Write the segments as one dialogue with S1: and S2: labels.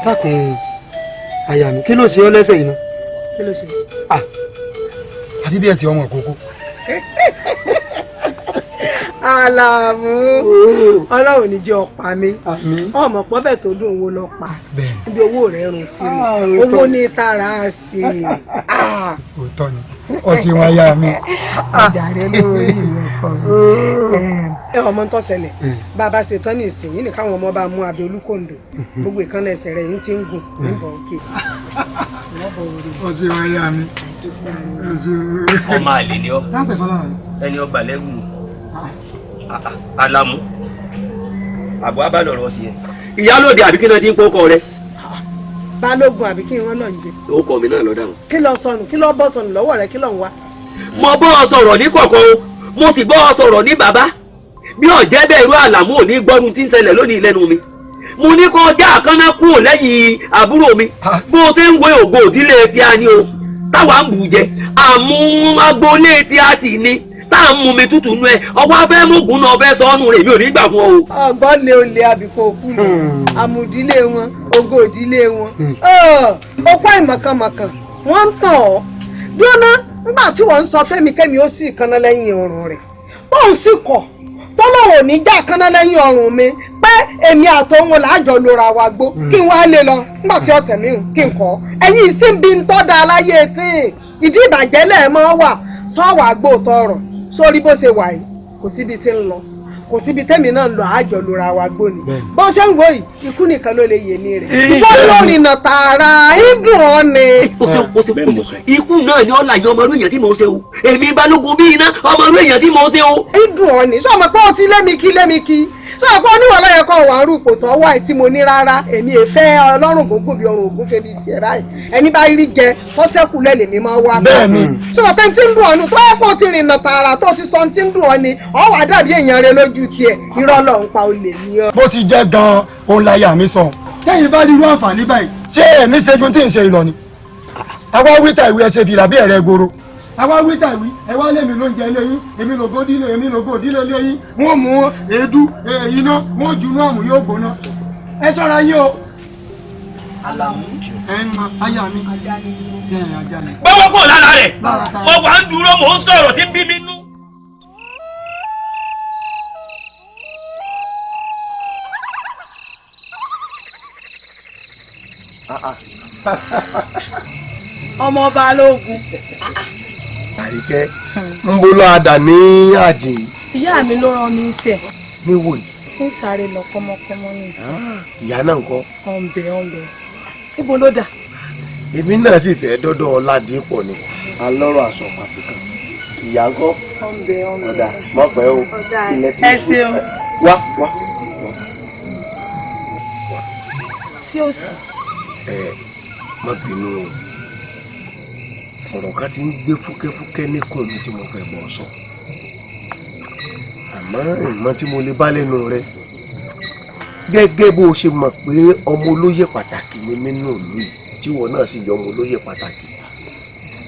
S1: dákun àyà mi kí ló ṣe ọ́ lẹ́sẹ̀ yìí náà.
S2: kí ló ṣe.
S1: àti bí ẹ ti ọmọ ìkókó.
S2: Àlàmú Ọlọ́run ní jẹ́ ọ̀pá mi ọmọ pọ́fẹ̀ tó dùn owó lọ pa níbi owó rẹ̀ rùn sí mi owó ní tààrà sí i.
S1: òótọ́ ni ọ̀sìn wọn yá mi.
S2: ọjà rẹ lórí ìwé ọkọ mi. ọmọ tó ṣẹlẹ̀ bàbá ṣetán ní ìsìn yìí nìkan àwọn ọmọ bá mú abẹ olúkòǹdò gbogbo ìkànnì ẹsẹ̀ rẹ̀ yìí ti ń gùn níbọ̀ òkè.
S1: ọ̀sìn wọn yá mi.
S3: ọmọ àlè ni ọ ẹni ọba lẹ́gùn Alamu àbọ̀ abálọ̀rọ̀ tiẹ̀ ìyálòde àbí kí náà ti ń pọ́kọ rẹ.
S2: balógun àbí kí wọ́n náà ń jẹ.
S3: ó kọ mi náà lọ dáhùn.
S2: kí ló sọnù kí ló bọ́ sọnù lọ́wọ́ rẹ kí ló ń wá.
S3: mo bọ́ ọ sọ̀rọ̀ ní kọ̀kọ́ o mo sì bọ́ ọ sọ̀rọ̀ ní bàbá bí ọ̀jẹ́ bẹ́ẹ̀ irú Àlàmú ò ní gbọ́dún tí ń ṣẹlẹ̀ lónìí lẹ́nu mi mo ní kó já àkànná kúrò lẹ́yìn àbúrò mi bó o ṣe ń wo ògo òdílé tí a ní o táwa ń bù jẹ àmú agboolé tí a sì ní tá à ń mú mi tútù nú ẹ ọwọ́ afẹ́ mọ̀gùn náà ọbẹ̀ sọ́ọ́nù rẹ̀ mi ò ní gbà fún ọ o.
S2: ọgbọ́n lé olè àbíkó òkú lọ àmùdílé wọn ògo òdílé wọn ó pa ìmọ̀kànmọ̀kàn wọ́n ń tàn ọ́ dúró nígbà tí wọ́n ń sọ fẹ́mi kẹ́mi ó sì kanná lẹ́yìn ọrùn rẹ̀ tóun sì kọ̀ tọ́lọ́wọ́ ní já kanná lẹ́yìn ọrùn mi pé èmi àtòun làájọ lóra wa gbó kí n wá lé lọ nígbà tí ọ̀sẹ̀ mi kí n kọ́ ẹ̀yìn sí bí n tọ́ da aláyé tí ìdí ìbàjẹ́ lẹ́ẹ̀mọ́ wà sọ́wọ́ àgbò tọrọ sórí bó ṣe wà yìí kò síbi tí ń lọ kò síbi tẹ́mi náà ń lọ àjọ lóra wa gbó ni bó ṣe ń wò yìí ikú nìkan ló lè yè ní rẹ̀ wọ́n ló rìnà tààrà ìdùn ọ́ ni.
S3: ikú náà ni ọ̀la yọ ọmọlú èèyàn tí mo ṣe o èmi balógun bí iná ọmọlú èèyàn tí mo ṣe o.
S2: ìdùn ọ́ ni sọ ma pé o ti lémi sọ pé oníwà lọ́yẹ̀ kan wà ń rú kò tọ́ wá tí mo ní rárá èmi èfẹ́ ọlọ́run gbogbo bí ọrùn ògún febi tiẹ̀ báyìí ẹni bá rí jẹ tó sẹ́kù lẹ́lẹ̀ mi máa wá.
S1: bẹ́ẹ̀ni.
S2: sọ pé tí ń dùn ọ́nù tó yẹ kó ti rìnnà tààrà tó ti sọ tí ń dùn ọ́ ni ọ wà dàbí èèyàn rẹ lójú tiẹ̀ irọ́ lọ ń pa olè ní ọ.
S1: bó ti jẹ́ gan-an òun láyà mi sọ kẹ́yìn bá dirú àǹfààní báyìí ṣé èmi ṣẹ́gun tí ń ṣe ìlọ ni. àwa wíta ìwé ẹsẹ̀ fìlà bí ẹ̀rẹ́ gbòòrò àwa wíta ìwé ẹ wá lé mi lóúnjẹ léyìn èmi lògó dílé èmi lògó dílé léyìn wọn mú èédú iná wọn jù náà mú yóò gbóná ẹ ṣọ́ra yín o.
S3: Àlàmú
S1: aya mi ajá mi.
S3: gbọ́wọ́ kò lára rẹ̀ mo wà ń dúró mò ń sọ̀rọ̀ tí ń bí mi nú.
S2: ọmọ balógun.
S1: àríkẹ́ ń bó lọ́ àdà ní àjìn.
S2: ìyá mi ló rán mi iṣẹ́.
S1: ní wò yìí.
S2: ń sáré lọ kọ́mọkọ́mọ ní ìsìn.
S1: ìyá náà ń kọ́.
S2: ọ̀nbẹ níbo ló dà.
S1: èmi náà sì fẹ́ dọ́dọ̀ Ọládìpọ̀ ni alọ́rọ̀ aṣọ pàtó kan ìyá ń kọ́.
S2: ọ̀nbẹ
S1: ọ̀dà mọ̀pẹ́ o ilẹ̀ tí
S2: ẹ ṣeun.
S1: wá.
S2: sí òsì.
S1: má bínú o ọ̀rọ̀ ká ti ń gbé fúkẹ́fúkẹ́ níkùn mi tí mo fẹ́ bọ̀ sọ àmọ́ ìmọ̀ tí mo lè bá lẹ́nu rẹ gẹ́gẹ́ bó o ṣe mọ̀ pé ọmọ olóyè pàtàkì ni nínú ìlú yìí tí wọn náà sì yọ ọmọ olóyè pàtàkì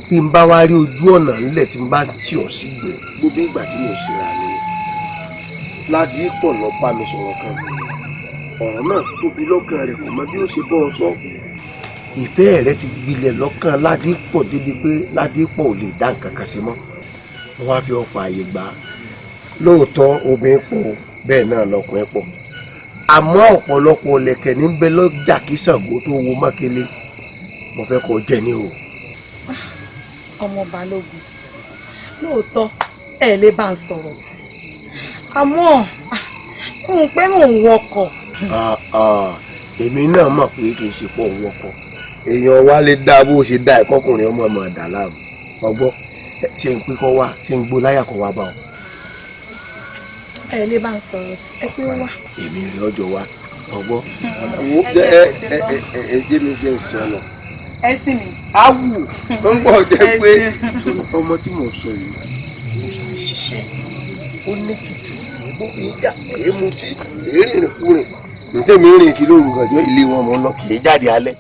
S1: bí n bá wá rí ojú ọ̀nà ńlẹ̀ tí n bá tì ọ́ sí gbẹ̀ gbogbo ìgbà tí mo ṣe ra ni Ládìpọ̀ lọ bá mi sọ̀rọ̀ kan ọ̀rọ̀ náà tóbi lọ́kàn rẹ̀ kò mọ bí ó ṣe bọ́ ọ sọ ìfẹ́ rẹ ti gbilẹ̀ lọ́kàn Ládìpọ̀ débi pé Ládìpọ̀ ò lè dá nǹkan kan ṣe mọ́ wọ́n á fi ọ̀fà àyè gbà á lóòótọ́ obìnrin pọ̀ bẹ́ẹ̀ náà lọkùnrin pọ̀ àmọ́ ọ̀pọ̀lọpọ̀ lẹ̀kẹ̀ ní bẹ lọ́jà kí Ṣàngó tó wo Mákélé mo fẹ́ kó jẹ ní o.
S2: ọmọ balógun lóòótọ́ ẹ lè bá ń sọ̀rọ̀ àmọ́ n pé mò ń wọkọ̀.
S1: èmi náà mọ̀ pé kì í ṣe pọ̀ ń wọkọ̀ èèyàn wa lè dá bó ṣe dá ẹ̀kọ́kùnrin ọmọ ọmọ ọ̀dà láàmú ọgbọ́ ṣe ń pín kọ́ wá ṣe ń gbó láyà kọ́ wá bá ọ.
S2: ẹ lè bá ń sọ̀rọ̀ ẹ pé ó wà.
S1: èmi rẹ̀ ọjọ́ wa ọgbọ́.
S4: ẹ jẹ́ mi jẹ́ ìsìn ọ̀nà.
S2: ẹ sì mi.
S4: awù ó ń bọ̀ jẹ́ pé
S1: ọmọ tí mo sọ yìí ó ń ṣiṣẹ́ ó ní tutù ó ń jà èémú tí èérìn kúrìn ntẹ́mi rìn kí lóru gàjọ́ ilé wọn mọ́ lọ kì í jáde alẹ́.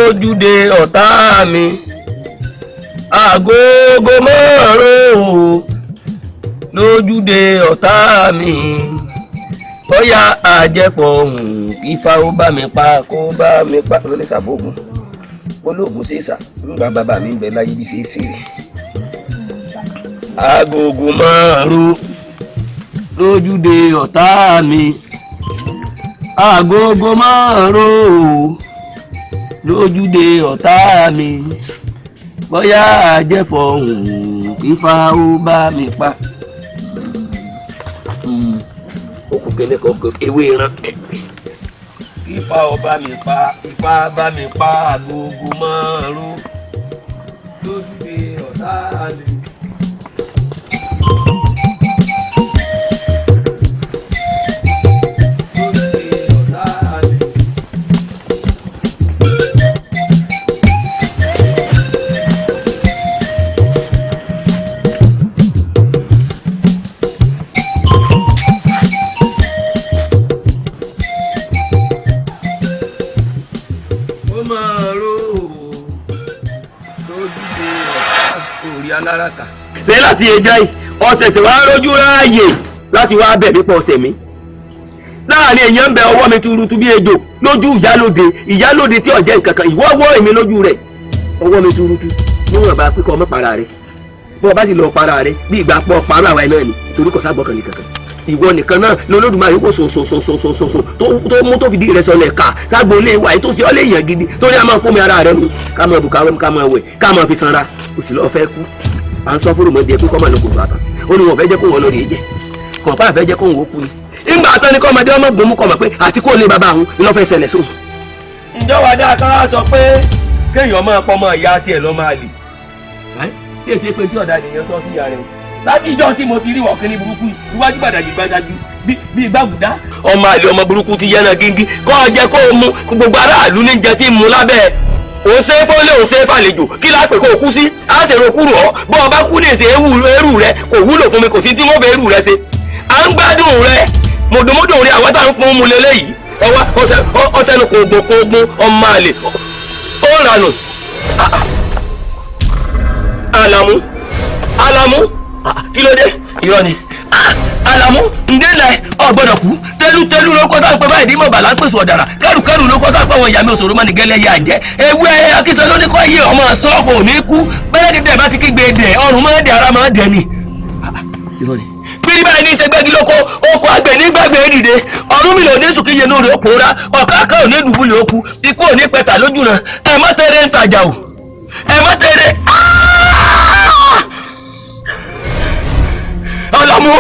S3: lójúde ọ̀tá mi agogo márùn-ún lójúde ọ̀tá mi bóyá àjẹpọ̀ Ifá ó bá mi pa kó bá mi pa lórí sàbógun olóògùn ṣèṣà nígbà bàbá mi ń bẹ láyé bí ṣe rè agogo márùn-ún lójúde ọ̀tá mi agogo márùn-ún lójúde ọ̀tá mi bóyá àjẹpọ̀ Ifá ó bá mi pa. Òkú kẹ́lẹ́ kan ewé ìran Ifá ó bá mi pa Ifá bá mi pa agogo márùn-ún lójúde ọ̀tá mi. Aláraka ṣe láti ẹjọ́ yìí ọ̀sẹ̀sẹ̀ wá rójú ráàyè láti wá bẹ̀ mí pọ̀ ọ̀sẹ̀ mi láàrin èèyàn ń bẹ ọwọ́ mi tuurutu bí ejò lójú ìyálóde tí ọ̀jẹ̀ nǹkankan ìwọ́ ọwọ́ èmi lójú rẹ̀ ọwọ́ mi tuurutu níwọ̀n bá pínkọ́ ọmọ para rẹ̀ bọ́ ọ bá sì lọ para rẹ̀ bí ìgbà pọ̀ parọ́ àwa náà ni torí kò ságbọ́kàn nìkankan ìwọ nìkan náà lọ́lọ́dúnmáà yóò sọ̀sọ̀sọ̀sọ̀sọ̀ tó mú tó fìdí rẹ̀ sọlẹ̀ ká ságbó ilé wa ètò sí ọ́ lè yàn gidi tó ní a máa fún mi ara rẹ̀ mu ká máa bù ká máa wẹ̀ ká máa fi sanra kò sì lọ́ọ́ fẹ́ kú à ń sọ fún ròmọdé pé kọ́ máa lọ kó bàtà ó ní wọn fẹ́ jẹ́ kó wọn lórí ẹ̀jẹ̀ kọ̀ọ̀pá fẹ́ jẹ́ kó wọn ó kú ni ìgbà àtọ́ ni kọ́mọdé ọmọ gbòmù kọ́ mọ̀ pé àti kó lè bàbá àwọn ni wọ́n fẹ́ ṣẹlẹ̀ sóhun. ǹjọ́ wa dáa ká sọ pé kéèyàn máa pọ́ mọ́ ìyá tiẹ̀ lọ́ máa lè tí èsì pé tí ọ̀dà nìyẹn sọ sí ìyá rẹ̀ o láti ìjọ tí mo ti rí wọ̀kẹ́ ní burúkú iwájú gbàdájú bíi gbàgùdá. ọmọ àlè ọmọ burúkú ti yẹn náà gíngí kọ́ ọ jẹ́ kó o mú gbogbo aráàlú ní jẹ tí mú lábẹ́ òun ṣe é fọ́lé òun ṣe é fàlejò kí lápè kó o kú sí á sì ro kúrò ọ́ bọ́ ọ bá kú lè ṣe eru rẹ kò wúlò fún mi kò sí tí wọ́n fẹ́ eru rẹ ṣe. à ń gbádùn rẹ mọ̀dùmọ́dùn rẹ àwọn tá à ń fún mu lélẹ́yìí ọwọ́ ọsẹ́nu kògbókògbó ọmọ àlè ó rànù. Alamu kí ló dé irọ́ ni Alamu ndélẹ̀ ọ̀gbọ́dọ̀ kú tẹ́lútẹ́lú ló kọ́ sáà pé báyìí ní mọ̀bàlá ń pèsè ọ̀dàrà kẹ́rùkẹ́rù ló kọ́ sáà pé àwọn ìyá mi òṣòro mọ́ni gẹ́lẹ́ yà jẹ́ ewé akínsọ ló ní kọ́ yé ọmọ sọ́ọ̀fù ní kú pẹ́lẹ́gẹ́dẹ́ bá ti kígbe dẹ̀ ọrùn máa dẹ̀ ara máa dẹ̀ ni. bírí báyìí ní ìṣẹ́gbẹ́gi lóko oko àgbẹ̀ ní gbàgbé dìde ọ̀run mi lò ní sùkú yẹn lórí òpòra ọ̀káká ò ní dùbúlẹ̀ òkú ikú ò ní pẹ̀tà lójú náà ẹ̀ má tẹ̀rẹ̀ ń tajà o ẹ̀ má tẹ̀rẹ̀ Alamu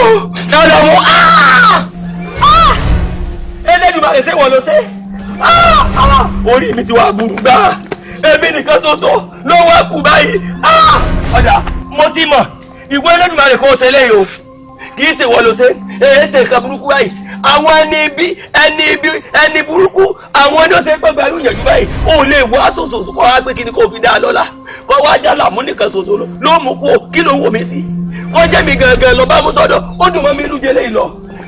S3: Elédùmarè ṣé wọ́n ló ṣe orí mi ti wá burú gbá èmi nìkan ṣoṣo ló wá kú báyìí ọ̀dà mo ti mọ̀ ìwé Elédùmarè kò ṣe léyìí o kì í ṣe wọ́n ló ṣe èé ṣe nǹkan burúkú báyìí àwọn ẹni burúkú àwọn ni ó ṣe gbọ́gbà yóò yànjú báyìí ó lè wá ṣoṣo kọ́ wá pé kí ni kò fi dá a lọ́la kọ́ wá já Àlàmú nìkan ṣoṣo ló mú kú kí ló ń wò mí sí wọ́n jẹ́ mi gangan lọ bá mú sọ́dọ̀ ó dùn mọ́ mi inú jẹlé ìlọ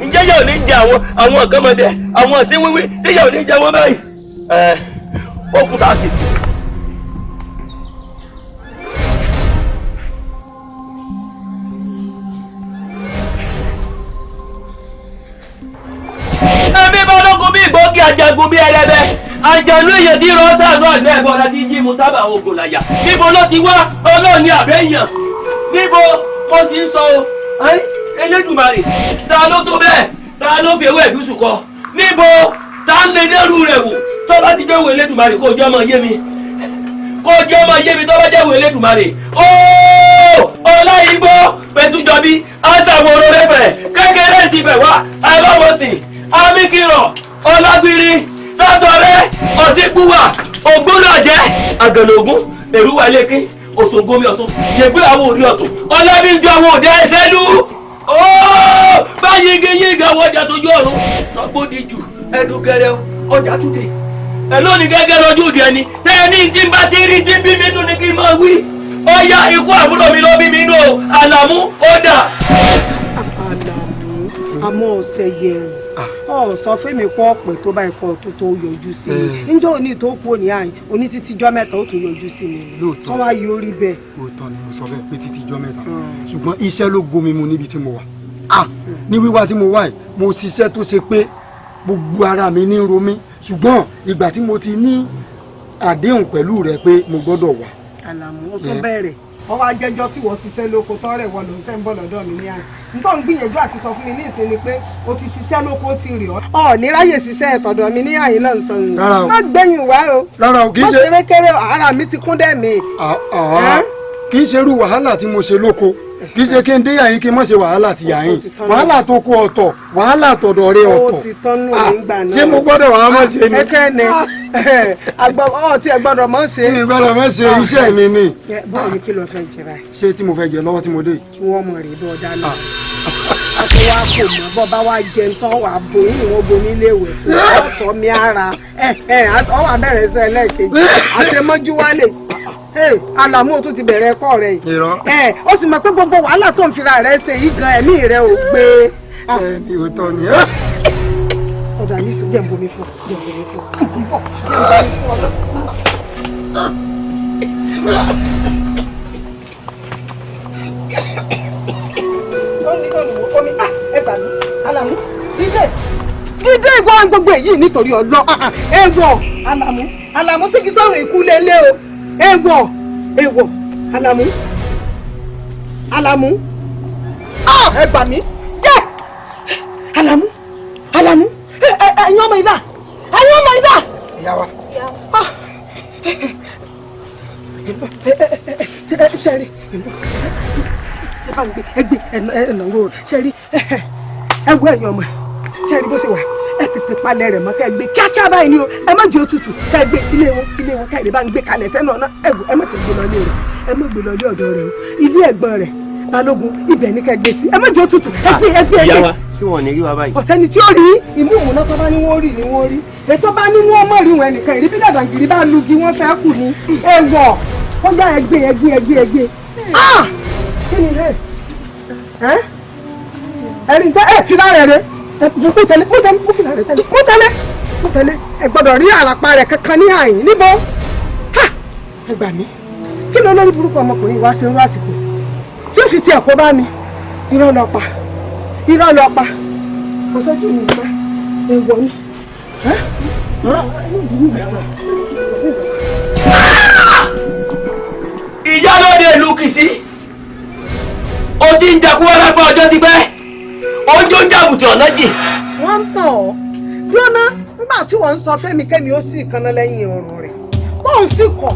S3: ǹjẹ́ yà ò ní jẹ àwọn ọ̀gánmọdé àwọn ọ̀sìn wíwí tí yà ò ní jẹ wọ́n báyìí ó kú tá a sì. ẹbí balógun bí ìgbógi ajagun bí ẹlẹ́bẹ̀ àjànú èyàn tí rọ sáànù àlẹ́ ẹ̀gbọ́n láti jí mu sábà àwọn ògùnláyà níbo ló ti wá ọlọ́ọ̀ni àbẹ́yàn níbo mo sì ń sọ o Elédùmarè ta ló tó bẹ́ẹ̀ ta ló fi ewé ìdúsù kọ níbo ta ń lè dẹ́rù rẹ̀ wò tó bá ti jẹ́ ìwé Elédùmarè kó jẹ́ ọmọ yé mi tó bá jẹ́ ìwé Elédùmarè ooo Ọláyígbó Pẹ̀tùjọbí aṣàwòrán rẹ̀fẹ̀ kékeré ti bẹ̀ wá aláwọ̀sìn amíkìrọ̀ ọlágbìrì sásọrẹ́ ọ̀sìnkúwà ògbólọ̀jẹ́ àgàlógún èrúwà lẹ́kẹ́ òṣògomi ọ̀sùn yẹ̀gbẹ́ àwọn òní ọ̀tún ọlọ́bíjọ àwọn òde ẹ̀sẹ̀lú ooo báyìí yígi àwọn ọjà tó yọ ọ̀run sọgbódì jù ẹdùnkẹrẹ ọjà tó dé ẹ lónìí gẹ́gẹ́ lọ́jọ́ òde ẹni tẹ́ ẹ ní tí n bá ti rí tí bí mi nù ní kí n máa wí ọyá ikú àbúrò mi ló bí mi nù Àlàmú ó dà.
S2: Àlàmú àmọ́ ọ̀sẹ̀ yẹn ọ sọ fẹ́mi pọ́ pẹ̀ tó báyìí kọ́ tó yọjú sí mi níjọ́ òní tó kú òní àyìn òní títí jọ́ mẹ́ta ó tún yọjú sí mi
S5: lóòótọ́
S2: sọ wá yóò rí bẹ́ẹ̀.
S5: lóòótọ́ ni mo sọ bẹ́ẹ̀ pé títí jọ́ mẹ́ta ṣùgbọ́n iṣẹ́ ló gbomi mu níbi tí mo wà ní wíwá tí mo wà yìí mo ṣiṣẹ́ tó ṣe pé gbogbo ara mi ní ro mí ṣùgbọ́n ìgbà tí mo ti ní àdéhùn pẹ̀lú rẹ pé mo gbọ́dọ̀ wà.
S2: Àlàmú ó tún bẹ̀rẹ̀ wọ́n wá jẹ́jọ́ tí wọ́n ṣiṣẹ́ lóko tọ́rẹ̀ wọ́n ló ń sẹ́ ń bọ̀ lọ́dọ̀ mi ní àná nítorí gbìyànjú àti sọ fún mi ní ìsinmi pé o ti ṣiṣẹ́ lóko ó ti rì ọ́. ọ ní ráyè ṣiṣẹ́ ẹ̀tọ́dọ̀ mi ní àyín náà ń sọ yìí.
S5: rárá o
S2: má gbẹ̀yìn wá o.
S5: rárá o kì í ṣe.
S2: mo ṣeré kéré ara mi ti kún dẹ́ mi.
S5: kì í ṣe irú wàhálà tí mo ṣe lóko kì í ṣe kí n dé yàyín kí n má ṣe wàhálà ti yàyín wàhálà tó kó ọ̀tọ̀ wàhálà tọ̀dọ̀ rẹ ọ̀tọ̀.
S2: ó ti tọ́nú nígbà náà.
S5: ṣé mo gbọ́dọ̀ wàá mọ̀ ṣe ni.
S2: ẹkẹ ni ọtí ẹ gbọ́dọ̀ mọ̀ ṣe.
S5: mi gbọ́dọ̀ mọ̀ ṣe iṣẹ́ mi ni.
S2: bọ́ọ̀ ni kí ló fẹ́ jẹ báyìí.
S5: ṣé tí mo fẹ́ jẹ lọ́wọ́ tí mo dé.
S2: kí wọ́n mọ̀ rí bọ́ dáná. àti wàá kò mọ̀ bọ́ bá wàá jẹ nǹkan wà á bo yín ìwọ̀n bo nílé ìwẹ̀ fún ọ̀tọ̀ mi ara ọwọ́ abẹ́rẹ́ sẹ́ lẹ́ẹ̀kejì àṣemọ́jú wálé. Àlàmú tún ti bẹ̀rẹ̀ ẹ̀kọ́ rẹ̀ yìí ó sì mọ̀ pé gbogbo wàhálà tó ń fira rẹ̀ ṣe yìí gan ẹ̀mí rẹ̀ ò gbé.
S5: ẹni òótọ́ ni.
S2: ọ̀dà yìí sùn jẹ́ ń bomi fún jẹ́ ń bomi fún. omi ẹ gbà mí Àlàmú dídé ìgbọ́ gbogbo èyí nítorí ọlọ́ ẹ̀wọ̀ Àlàmú sí kí sọ̀rọ̀ ikú lélẹ̀ o èèwọ̀ Àlàmú ẹ gbà mí yẹ Àlàmú ẹ̀yin ọmọ ìlà
S5: ìyá wa.
S2: sẹ́rí ẹgbẹ́ ẹ̀nàwó sẹ́rí ẹgbẹ́ ẹ̀yin ọmọ sẹ́rí bó ṣe wà ẹ tètè palẹ̀ rẹ̀ mọ́ kẹ́ gbé kíákíá báyìí ni o ẹ má jẹ́ òtútù kẹ́ gbé ilé wọn kẹ́ ẹ bá ń gbé kalẹ̀ sẹ́nu ọ̀nà ẹ má ti gbé lọ ilé rẹ̀ ẹ má gbé lọ ilé ọ̀dọ̀ rẹ̀ o ilé ẹ̀gbọ́n rẹ̀ Balógun ibẹ̀ ni kẹ́ gbé sí ẹ má jẹ́ òtútù ẹ gbé.
S3: ìyá wa tí wọn ò ní rí wa báyìí.
S2: ọ̀sẹ́ni tí ó rí ìmú ìmúná tó bá ní wọ́n rí ni wọ́n rí ètò bá ní wọ́n mọ̀ rí wọn ẹnìkan ìrí bí dàdàngìrì bá lugi wọ́n fẹ́ kù ní èèwọ̀ ó yá ẹgbẹ́ kí ni ẹ̀rín tẹ́ ẹ̀ fi lára rẹ̀ mo tẹ̀lé ẹ gbọ́dọ̀ rí àràpá rẹ̀ kankan ní àyìn níbo ẹ gbà mí kí ló lórí burúkú ọmọkùnrin wá sí irú àsìkò tí ó fi tiẹ̀ kó bá mi irọ́ lọ pa kò sójú mi pa èèwọ̀ ni.
S3: ìyálóde ìlú Kìsì ó ti ń jakú alápá ọjọ́ ti pẹ́ ojú ń jàbùtì ọ̀nà jì.
S2: wọ́n ń tàn ọ́ lóná nígbà tí wọ́n ń sọ fẹ́mi kẹ́mi ó sì kanná lẹ́yìn ọrùn rẹ̀ bóun sì kọ̀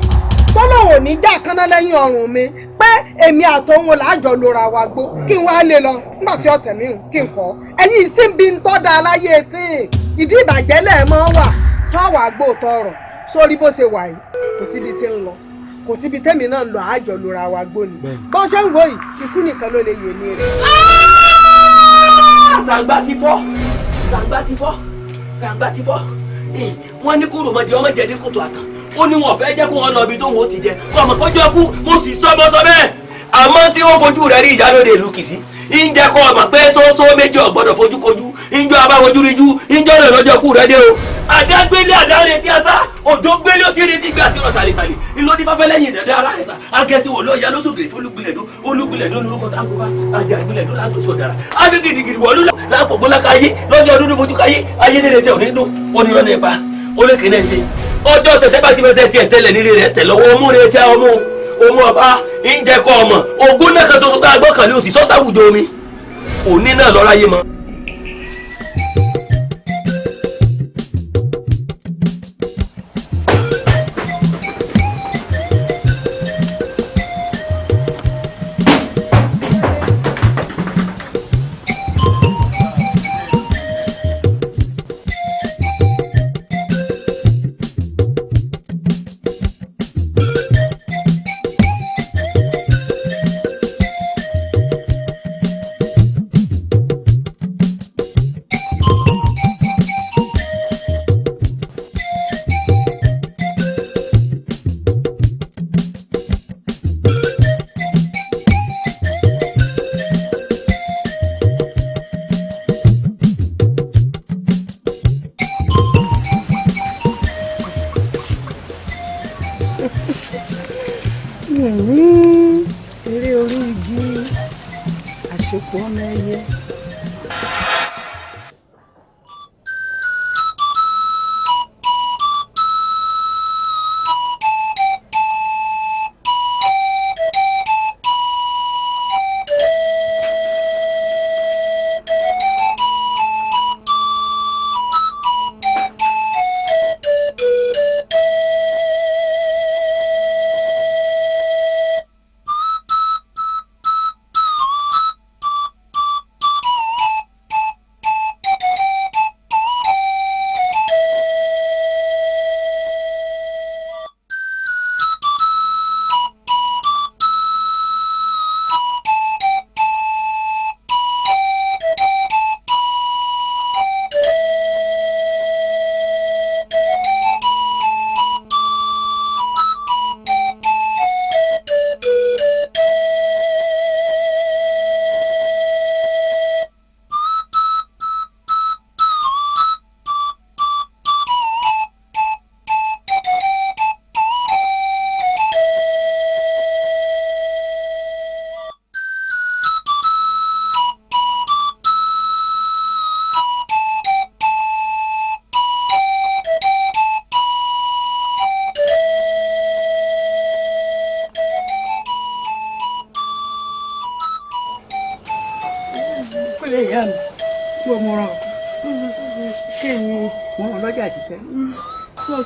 S2: tó lóun ò ní já kanná lẹ́yìn ọrùn mi pé èmi àtòun làájọ lora wa gbó kí n wá lé lọ nígbà tí ọ̀sẹ̀ mi kí n kọ́ ẹ̀yìn sí bí n tọ́ da aláyé tí ìdí ìbàjẹ́ lẹ́ẹ̀mọ́ wà sọ́wọ́ àgbò tọrọ sórí bó ṣe wà yìí kò síbi tí ń lọ kò síbi tẹ́mi náà lọ àájọ lora wa gbó ni bó ṣe ń wò yìí ikú nìkan ló lè yè mí rẹ̀.
S3: Sàǹgbà ti fọ́ wọ́n ní kúrò mọ́jẹ́ ọmọ jẹ́ ní kòtò àtàn ó ní wọn fẹ́ jẹ́ kó wọn lọ ibi tó wọn ó ti jẹ kó ọmọ kọjọ́ kú mo sì sọ bẹ́ẹ̀ àmọ́ tí wọ́n fojú rẹ̀ rí ìyálóde ìlú Kìsì ń jẹ́ kó ọmọ pé sóso méjì ọ̀gbọ́dọ̀ fojú kojú ìjọ abáwojú ríjú ìjọ rẹ̀ lọ́jọ́ kú rẹ̀ dé o àdágbélé àdáre tí a sá òjò gbélé ó ti rí ti gbé àti rọ̀ sàlìsàlì ìlódì fáfẹ́ lẹ́yìn ìdẹ̀dẹ̀ ara rẹ̀ sá agẹ́sí wò ló ya lóṣùgbè olúgbìlẹ̀dó lórúkọ táǹkó bá ajá ìgbìlẹ̀dó láǹtó sọ̀dára ábí gidigidi wọ̀lú láǹpọ̀ gbọ́lákayé lọ́jọ́ ọdún fojú káyé ayé nílé tẹ̀ òní dún onírọ́ nípa olékè náà ṣe ọjọ́ tẹ̀tẹ̀ bá ti fẹsẹ̀ tiẹ̀ tẹ́lẹ̀ nílé rẹ̀ tẹ̀ lọ́wọ́ ọmú rẹ̀ tí a ọmú ọba ń jẹ́ kọ́ ọmọ ogún náà kan tuntun ká gbọ́kànlé òsì sọ́sàwùjọ omi òní náà lọ́ra yé mọ́.
S2: eré orí igi àṣepọ̀ ọmọ ẹyẹ.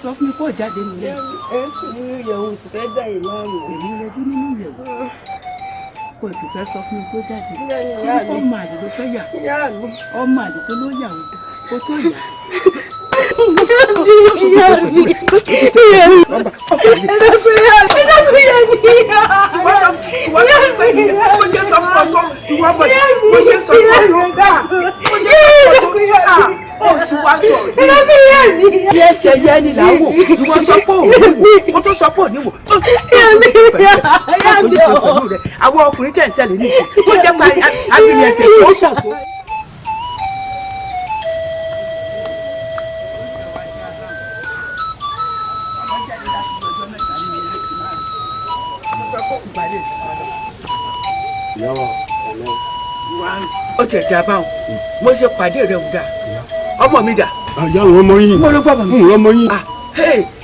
S6: Sọ fún mi kó jáde nílé.
S2: Ẹ sì ní ìyẹ̀wò sì fẹ́ dà yìí láàmú.
S6: Èmi lójú nínú ìyẹ̀wò. Kò sì fẹ́ sọ fún mi kó jáde. Tí ọmọ àdì ló fẹ́ yà. Ọmọ àdì tó ló yà ó tó yà. Ẹsẹ̀ yẹn ni là ń wò, ìwọ sọ pé òun wò, ó tó sọ pé òun wò, tó pẹ̀lú rẹ̀. Àwọn ọkùnrin tẹ̀ ń tẹ̀lé ní ìsìn tó jẹ́ pé abìnrin ẹsẹ̀ tó ṣọ̀fọ̀. Ó tẹ̀ dá báwọn, mo ṣe pàdé rẹ̀ wù dá, ọmọ mi dà.
S5: Àyà àwọn ọmọ yìí.
S6: Mo ló gbọ́ mọ̀ mi.
S5: Mo ọmọ yìí.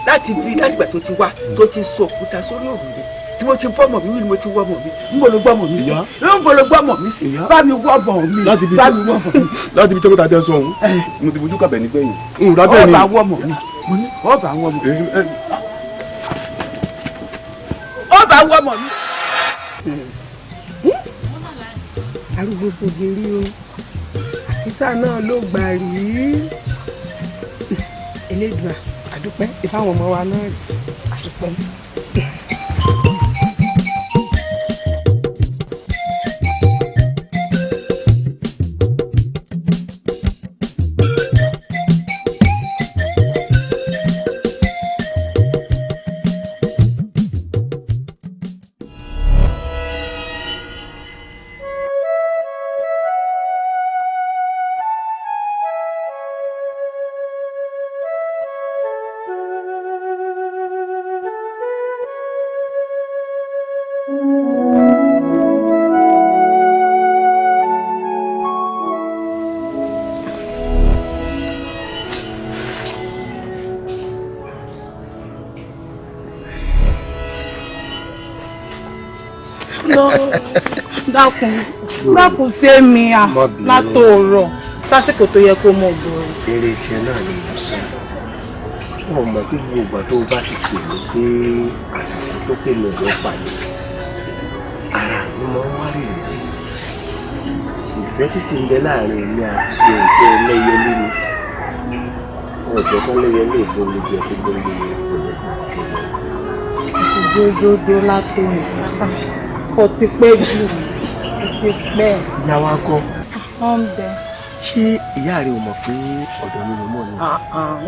S6: Láti ìgbà tó ti wá tó ti sọ òkúta sórí òrùlé tí mo ti bọ́ mọ̀ mí wí ni mo ti wọ́ mọ̀ mí. N bolo gbọ́ mọ̀ mí sí. N bolo gbọ́ mọ̀ mí sí. Bá mi wọ́ mọ̀ mí. Bá mi wọ́ mọ̀ mí.
S5: Láti ibi tí kò tà sọ òun. Mo ti fojú kàbẹ̀ nígbẹ̀yìn. N rà bẹ́ẹ̀ ni.
S6: Ọba wọ́ mọ̀ mí. Ọba wọ́ mọ̀ mí. Ọba wọ́ mọ̀ mí.
S2: Arúgbó sògiri o, àkísà náà ló gbà rí. Elédùà àdúpẹ́ ìfáwọn ọmọ wa náà rí àdúpẹ́. dákun ṣe mi látòórọ̀ sásìkò tó yẹ kó mọ̀ gbòòrò.
S1: eré tiẹ̀ náà ni mo sọ wọn mọ̀ pé gbogbo ìgbà tó bá ti pè mí pé àsìkò tó pè mí ló pàdé ara mi mọ wá rèé ìfẹ́ tí sì ń bẹ láàrin mi àti ẹ̀jẹ̀ ẹlẹ́yẹlé ni ọ̀jọ̀ kan lẹ́yẹlé ìgbóngbò ẹ̀ tó gbóngbò ẹ̀ gbọ́dọ̀
S2: ti dódódó látòórọ̀ kò ti pẹ́ jù kò ti pẹ́.
S1: ìyá wa kọ́.
S2: wọ́n ń bẹ.
S1: ṣé ìyá rẹ ò mọ̀ pé ọ̀dọ̀ mi ló mọ̀ ni.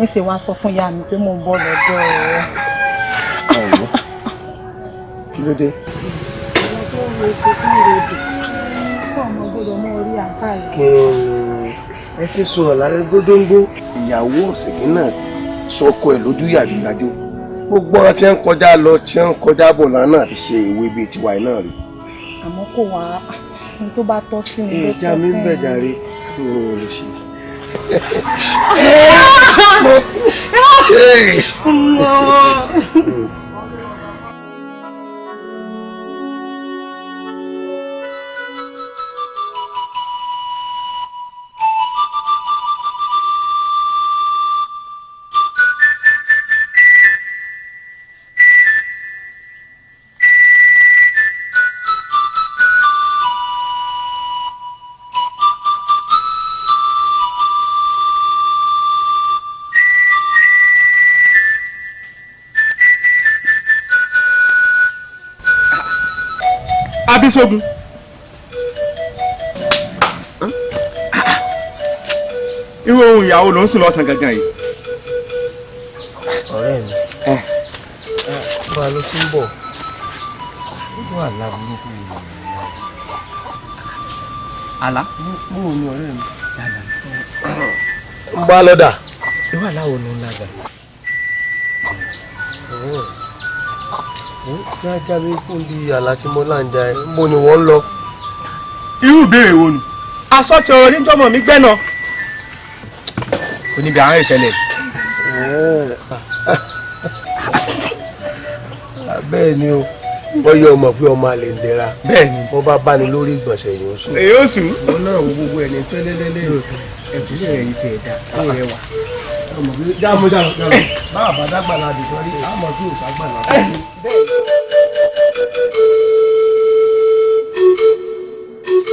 S2: ń ṣe wá sọ fún ìyá mi pé mo ń bọ̀ lọ́dọ̀ rẹ̀.
S1: ọ̀wọ́ kí ló dé.
S2: àwọn tó ń ro epo tó ń ro odò kó ọmọ gbọ́dọ̀ mọ orí àbá yìí.
S1: kí ẹ ṣe sọ̀rọ̀ lálẹ́ gbódóńgbó ìyàwó ọ̀sìnkín náà sọkọ ẹ̀ lójú yàdúgbàdó gbogbo wọn tí ń kọjá lọ tí ń kọjá bọ̀ lánàá ti ṣe ìwé bíi tiwa náà rí.
S7: àmọ́ kò wá ohun tó bá tọ́ sí mi ló tọ́ sí mi.
S1: ìjà mi ń bẹ̀ jàre kí o lè ṣe.
S8: Abisogun. Irú ohun ìyàwó ló ń sùn lọ́sàn gangan yìí.
S1: ọ̀rẹ́ mi bá a ló ti ń bọ̀ ó wà láburúkú yìí.
S8: Àlá.
S1: bóò ni ọ̀rẹ́ mi. ń bá a lọ́dà. ìwà láwo ló ń lága. jájá mi kún di àlá tí mo là ń ja ẹ mo ni wọ́n ń lọ.
S8: Irú ìbéèrè wo nù? Asọ́tì ọ̀rọ̀ níjọ́mọ̀ mi gbẹ́nà. Oníbi àwọn ìtẹ́lẹ̀.
S1: bẹ́ẹ̀ ni o wọ́n yọ ọmọ pé ọmọ àlè ń dẹra.
S8: Bẹ́ẹ̀ ni.
S1: wọ́n bá bá ní lórí ìgbọ̀nsẹ̀ yìí ó sùn.
S8: Èyí ó sùn.
S1: wọn náà wo gbogbo ẹni tẹ́lẹ́lẹ́lẹ́ ẹ̀kúnlẹ̀ rẹ̀ yìí ti ẹ̀dá ó yẹ wà. jáàmù bá àbádágbàlà àdìgbò rí àmọ́ tí ò ságbàlà.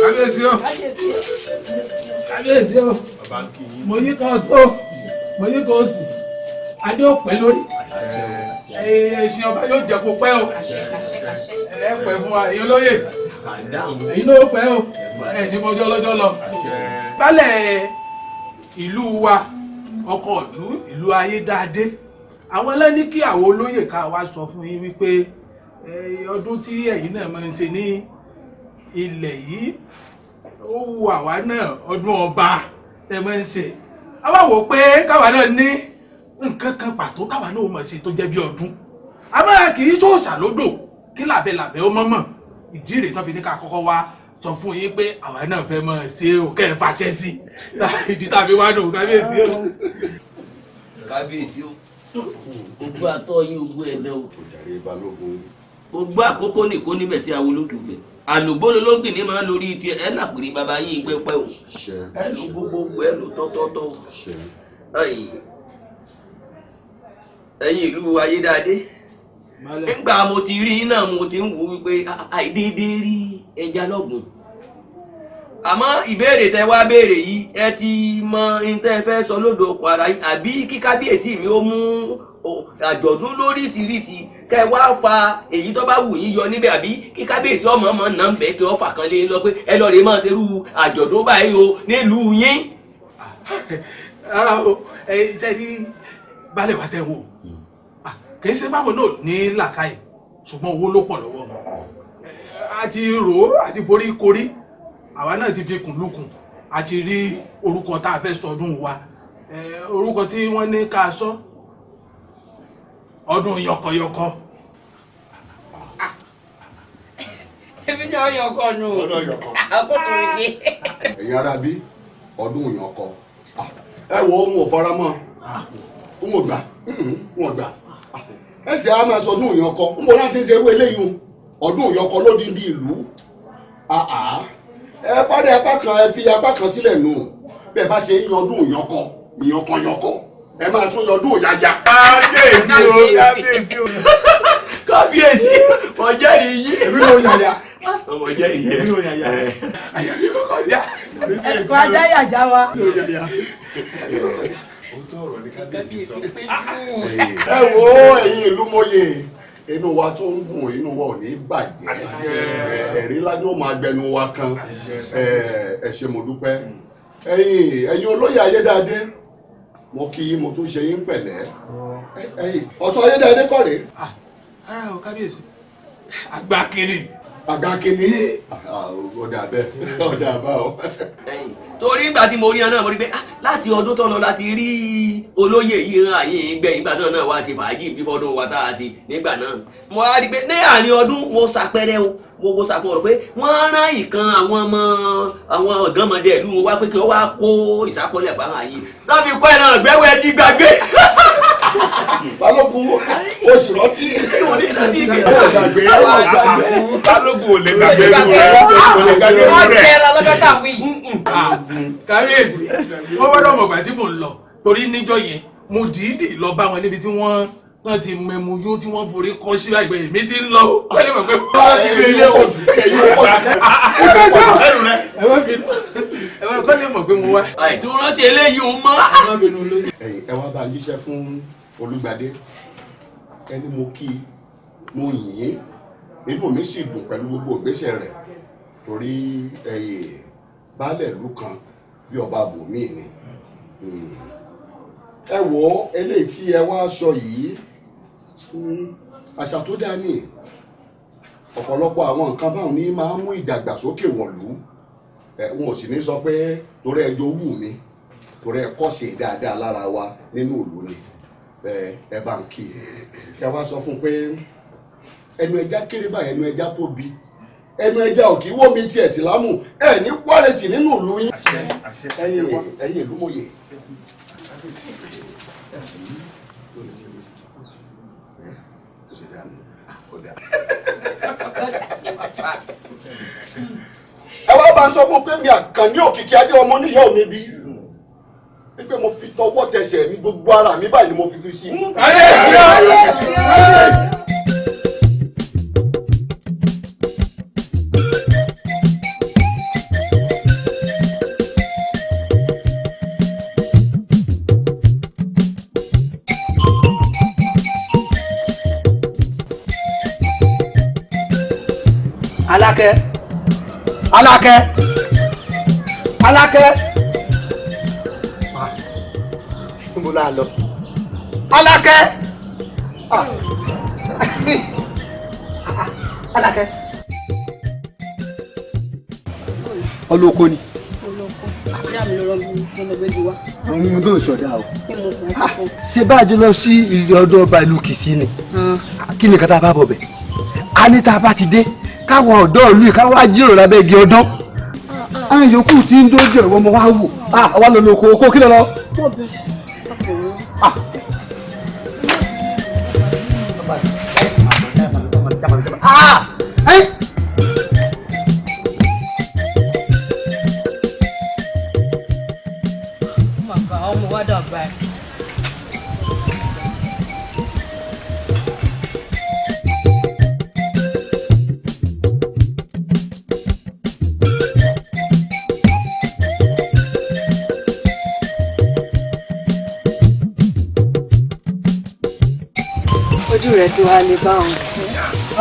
S9: kábíyèsí o kábíyèsí o mo yí kan tó mo yí kan sí adé ò pẹ́ lórí ẹṣin ọba yóò jẹ kó pẹ́ o ẹ pẹ́ fún wa èyí olóyè èyí ló pẹ́ o ẹ ní mọjọ́ lọ́jọ́ lọ. Baálẹ̀ ìlú wa ọkọ ìlú Ayédáadé àwọn ẹlẹ́ni kí àwọn olóyè ká wá sọ fún yín wípé ọdún tí ẹ̀yin náà máa ń ṣe ní ilẹ̀ yìí ó wu àwa náà ọdún ọba tẹ́ máa ń ṣe àwa wò pé káwa náà ní nǹkan kan pàtó káwa náà mọ̀ ṣe tó jẹ́ bí ọdún àmọ́ kì í ṣòòṣà lódò kí làbẹ̀làbẹ̀ ó mọ̀mọ̀ ìdí rèé tó fi ní ká kọ́kọ́ wá sọ fún yín pé àwa náà fẹ́ mọ̀ ṣe ò kẹ́ ẹ fàṣẹ sí ìdí tàbí wá nù kábíyèsí o.
S3: kábíyèsí o ogbó àtọ́ yín ogbó ẹ̀dẹ́ o ogbó àkókò nìkó ní mẹ̀sí awolódùfẹ́ àlùbọ́lọ́ lógìn ní máa ń lórí ti ẹ̀ lápèrè bàbá yín pẹ́pẹ́ o ẹ̀ ló gbogbo ẹ̀ ló tọ́tọ́tọ́ o ẹ̀yin ìlú Ayédáadé nígbà mo ti rí náà mo ti ń wo wípé àìdédé rí ẹja lọ́gùn àmọ́ ìbéèrè tẹ wá béèrè yìí ẹ ti mọ ìtẹ́ fẹ́ sọ lódò ọkọ̀ ara yìí àbí kí kábíyèsí mi ó mú àjọ̀dún lóríṣiríṣi kẹ wá fa èyí tó bá wù yín yọ níbẹ̀ àbí kí kábíyèsí ọmọ náà ń bẹ̀ kí wọ́n fà kan lé lọ pé ẹ lọ rè máa ṣerú àjọ̀dún báyìí o nílùú yín.
S9: rárá o ṣe ní balẹ̀ wá tẹ̀ wò kì í ṣe báwo náà ní làákàyè ṣùgbọ́n owó ló pọ̀ lọ́wọ́ wọn a ti rò ó àti forí korí àwa náà ti fi kùn lukùn a ti rí orúkọ tá a fẹ́ sọdún wa orúkọ tí wọ́n ní ká sọ ọdún yọkọyọkọ.
S10: èmi náà yọkọ nù àkókò mi dé.
S11: ẹ̀yin ará bí ọdún yọkọ ẹ wo ohun òfaramọ́ ohun ògbà ohun ògbà ẹsẹ̀ á máa sọ ọdún yọkọ ń bọ́ láti ń ṣe irú eléyìí ọdún yọkọ lódìndí ìlú ẹ fọ́dẹ̀ apá kan ẹ fi apá kan sílẹ̀ nù bẹ́ẹ̀ bá ṣe ń yan ọdún yọkọ ìyọkọyọkọ ẹ máa tún yan ọdún yáyá.
S8: kábíyèsí o kábíyèsí o
S3: kábíyèsí ọjẹ́rìí yìí.
S11: èmi ló yáyá.
S3: ọjẹ́rìí yẹn.
S11: èmi ló yáyá. àyà mi kò kọjá.
S2: ẹ̀sùn ajá yàjá wa.
S11: ẹ wo ẹ̀yin ìlú mọ́yè inú wa tó ń dùn inú wa ò ní bàjẹ́ ẹ̀rí lájú máa gbẹnu wa kan ẹ ṣé mo dúpẹ́ ẹ̀yin olóyè Ayédáadé mo kí mo tún ṣe yín pẹ̀lẹ́ ọ̀tún Ayédáadé kọ́ rèé.
S9: ara o kábíyèsí àgbà kiri.
S11: àgbà kiri ọ̀dà bẹ́ẹ̀ ọ̀dà bá ọ.
S3: torí ìgbà tí mo rí ẹ náà mo rí pé láti ọdún tó lọ láti rí olóyè yìí rán àyè gbẹ ìgbà náà wá sí fàájì fífọdún wa tá a sí nígbà náà mo á rí pé ní àárín ọdún mo ṣàpẹrẹ o mo ṣàfihàn pé wọ́n rán ìkan àwọn ọ̀dọ́mọdé ìlú wọn wá pé kí wọ́n wá kó ìṣàkọọ́lẹ̀ fáwọn àyè láti kọ́ ẹ̀ràn ìgbẹ́wẹ́ ti gbàgbé.
S11: Balógun o sì rántí
S8: Balógun ò lè gbàgbé rẹ̀.
S10: wọ́n jẹ́ra lọ́jọ́ tàwí.
S9: kábíyèsí wọ́n gbọ́dọ̀ mọ̀gbà tí mò ń lọ torí níjọ́ yẹn mo dìídì lọ bá wọn níbi tí wọ́n ti mẹ́mu yó tí wọ́n forí kọ́ sí àgbẹ̀ èmi ti ń lọ wọ́n lè mọ̀ pé wọ́n ti lè lé ojú ẹ̀wọ̀n kọ́ lè mọ̀ pé mo wá.
S3: àìtú rántí eléyìí ò mọ́.
S11: ẹ wá bá ń jíṣẹ́ fún Olúgbadé ẹni mo kí mo yìn inú mi sì dùn pẹ̀lú gbogbo ìgbésẹ̀ rẹ̀ torí baálẹ̀ ìlú kan bí ọba bòmí ni ẹ wo eléyìí tí ẹ wá sọ yìí àṣà tó dáa ní ọ̀pọ̀lọpọ̀ àwọn nǹkan báwọn ní máa ń mú ìdàgbàsókè wọ̀lú wọn ò sì ní sọ pé torí ẹjọ́ wù mí torí ẹ kọ́ṣe dáadáa lára wa nínú ìlú ni ẹ bá ń kí kí a wá sọ fún pé ẹnu ẹja kéré báyìí ẹnu ẹja tóbi ẹnu ẹja ò kí wó mi tiẹ̀ tì lámù ẹ ní kwárẹ̀tì nínú ìlú yín ẹ̀yin ìlú mòye. ẹ wá bá ń sọ fún pé mi Àkànní Òkìkí Adé ọmọ níyà omi bí wípé mo fi tọwọ́ tẹsẹ̀ mi gbogbo ara mi báyìí ni mo fi sí.
S5: Alákẹ́ Alákẹ́ Alákẹ́ mo la lọ Alákẹ́ Alákẹ́ olóko ni
S10: ìyá mi lọ́rọ́ mi mo gbé di wá.
S5: mo tó sọdá o ṣe bá a jọ lọ sí ilé ọdọ ọba ìlú Kìsì ni kí ni kátà bá bọ̀ bẹ̀ a ní tá a bá ti dé káwọn ọ̀dọ́ ìlú yìí káwọn ajíròrò lábẹ́ igi ọdún àwọn yòókù tí ń dójú ẹ̀wọ̀n ọmọ wa wò wà lọ́nà oko kí lọ lọ.
S10: ọmọ wa dàgbà ẹ.
S2: ojú rẹ̀ ti wá lè bá wọn.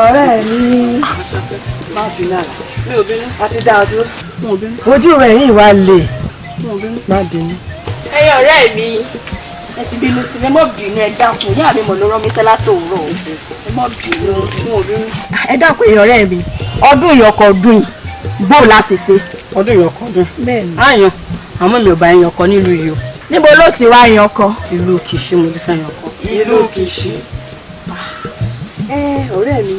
S2: ọ̀rẹ́ ní má bínú àlà.
S10: mi ò bínú.
S2: a ti dá ọ dúró.
S10: mo ò bínú.
S2: ojú rẹ̀ yìí wá lè.
S10: mo ò bínú.
S2: má bínú.
S10: ẹ̀yin ọ̀rẹ́ mi ẹ ti bínú sí ẹ mọ́ bínú ẹ dákun ìyá mi mọ̀ ló rán mi sẹ́lá tòórọ́ ẹ mọ́ bínú mo ò bínú.
S7: ẹ dákun ẹ̀yin ọ̀rẹ́ mi ọdún ìyọkọ̀ ọdún yìí gbó la ṣèṣe.
S10: ọdún ìyọkọ̀ ọdún.
S7: bẹ́ẹ̀ni.
S10: àyàn àmọ́ mi ò bá yan ọkọ nílùú yìí o.
S7: níbo ló ti wá yan ọkọ.
S10: ìlú Kìṣí mo ti fẹ́ yan ọkọ.
S2: ìlú Kìṣí. ọ̀rẹ́ mi.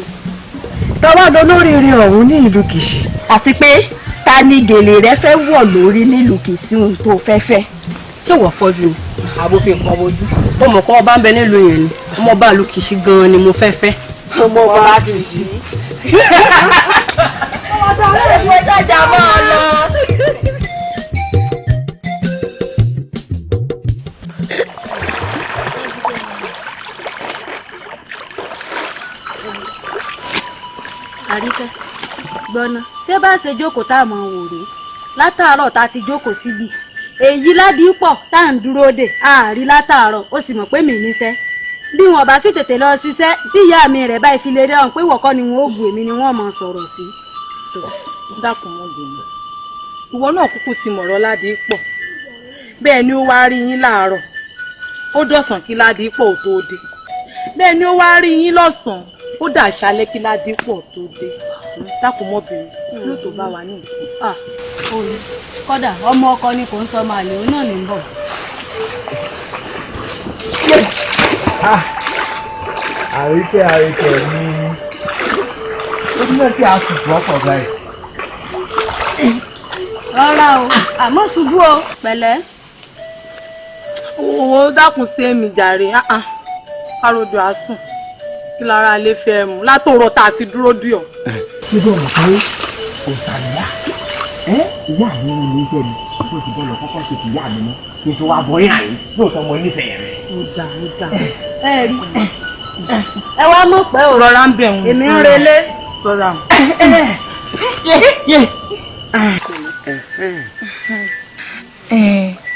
S7: tọ́wọ́dọ̀ lóríire ọ̀hún ní ìlú Kìṣí. àti pé ta ni gèlè rẹ fẹ́ wọ̀ lórí nílùú Kìṣí ohun tó fẹ́ fẹ́.
S10: ṣé wọ́n fọ́jú ni àbófin nǹkan bojú mo mọ̀ kọ́ ọba ń bẹ nílùú yẹn ni ọmọ bá ìlú Kìṣí gan-an ni mo fẹ́ fẹ́.
S2: ọmọ bá Kìṣí.
S7: ọmọ tó ń lè fún ẹja jà máa lọ.
S12: Àríkẹ́ gbọ́ná ṣé bá ṣe jókòó tá a mọ̀ wò rèé látàárọ̀ tá a ti jókòó síbi èyí ládìípọ̀ tá à ń dúró dè àárí látàárọ̀ ó sì mọ̀ pé mi níṣẹ́ bí wọn bá sì tètè lọ ṣiṣẹ́ tí ìyá mi rẹ̀ báyìí fi lè rí ọ̀hún pé wọ̀kọ́ ni wọn ó bu èmi ni wọ́n mọ̀ sọ̀rọ̀ sí.
S7: dákun wọn gbòòrò ìwọ náà kúkú ti mọ̀rọ̀ Ládìípọ̀ bẹ́ẹ̀ ni ó wá rí yín láàárọ̀ ó dọ̀sán kí Ládìípọ̀ ò tó dé bẹ́ẹ̀ ni ó wá rí yín lọ́sàn-án
S13: ó dà ṣálẹ́ kí Ládípọ̀ tó dé dákùnmọ́bìnrin yóò tó bá wa ní ìsìn.
S12: orí kódà ọmọ ọkọ ni kò ń sọ máa lè òun náà ní bọ̀.
S8: àríkẹ́ ní ó ní kí a tutù ọkọ̀ báyìí.
S12: rárá o àmọ́ ṣubú o pẹ̀lẹ́.
S13: owó dákun sí èmi jàre károdò àsùn kí lára lè fẹ́ mu látòrò tá a ti dúró dì ọ́.
S8: síbẹ̀ mọ̀ pé kò sàníyà ìyá mi ò ní fẹ́ mi bó ti bọ́ lọ kọ́kọ́ ṣe ti ìyá mi mọ́ kí n tó wá bọ́ yà yín yóò sọ ọmọ nífẹ̀ẹ́ rẹ̀.
S12: ó dà ẹ rí ẹ wá mọ̀ pé ò
S13: rọra ń bẹ̀ wọ́n.
S12: èmi ń relé.
S13: rọra.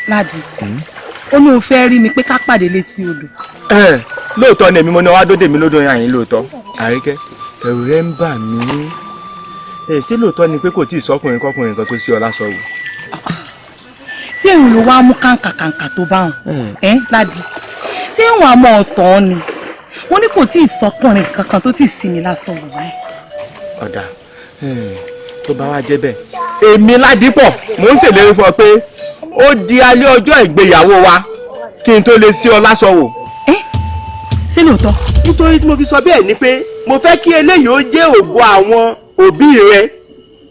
S13: Ládì ó ní o fẹ́ rí mi pé ká pàdé létí odò.
S8: lóòótọ́ ni èmi mo ní wá dóde mi lódò yàn yín lóòótọ́ àríkẹ́ ẹ̀rù rẹ̀ ń bà mí ṣé lóòótọ́ ni pé kò tí ì sọkùnrin kọkùnrin kan tó sí ọ lásọ wò.
S13: ṣé ìrìn ló wá mú kàǹkàkàǹkà tó bá hàn Ládì ṣé ìwọ̀n àmọ́ ọ̀tọ̀ ni wọ́n ní kò tí ì sọkùnrin kankan tó tí ì sí mi lásọ wò báyìí.
S8: ọ̀dà tó bá wá jẹ́ bẹ́ẹ̀ èmi Ládípọ̀ mò ń ṣèlérí fún ọ pé ó di alẹ́ ọjọ́ ìgbéyàwó wa kí n tó lè sí ọ lásọ wò.
S13: ṣé lóòótọ́.
S8: nítorí tí mo fi sọ bẹ́ẹ̀ ni pé mo fẹ́ kí eléyìí ó jẹ́ ògo àwọn òbí rẹ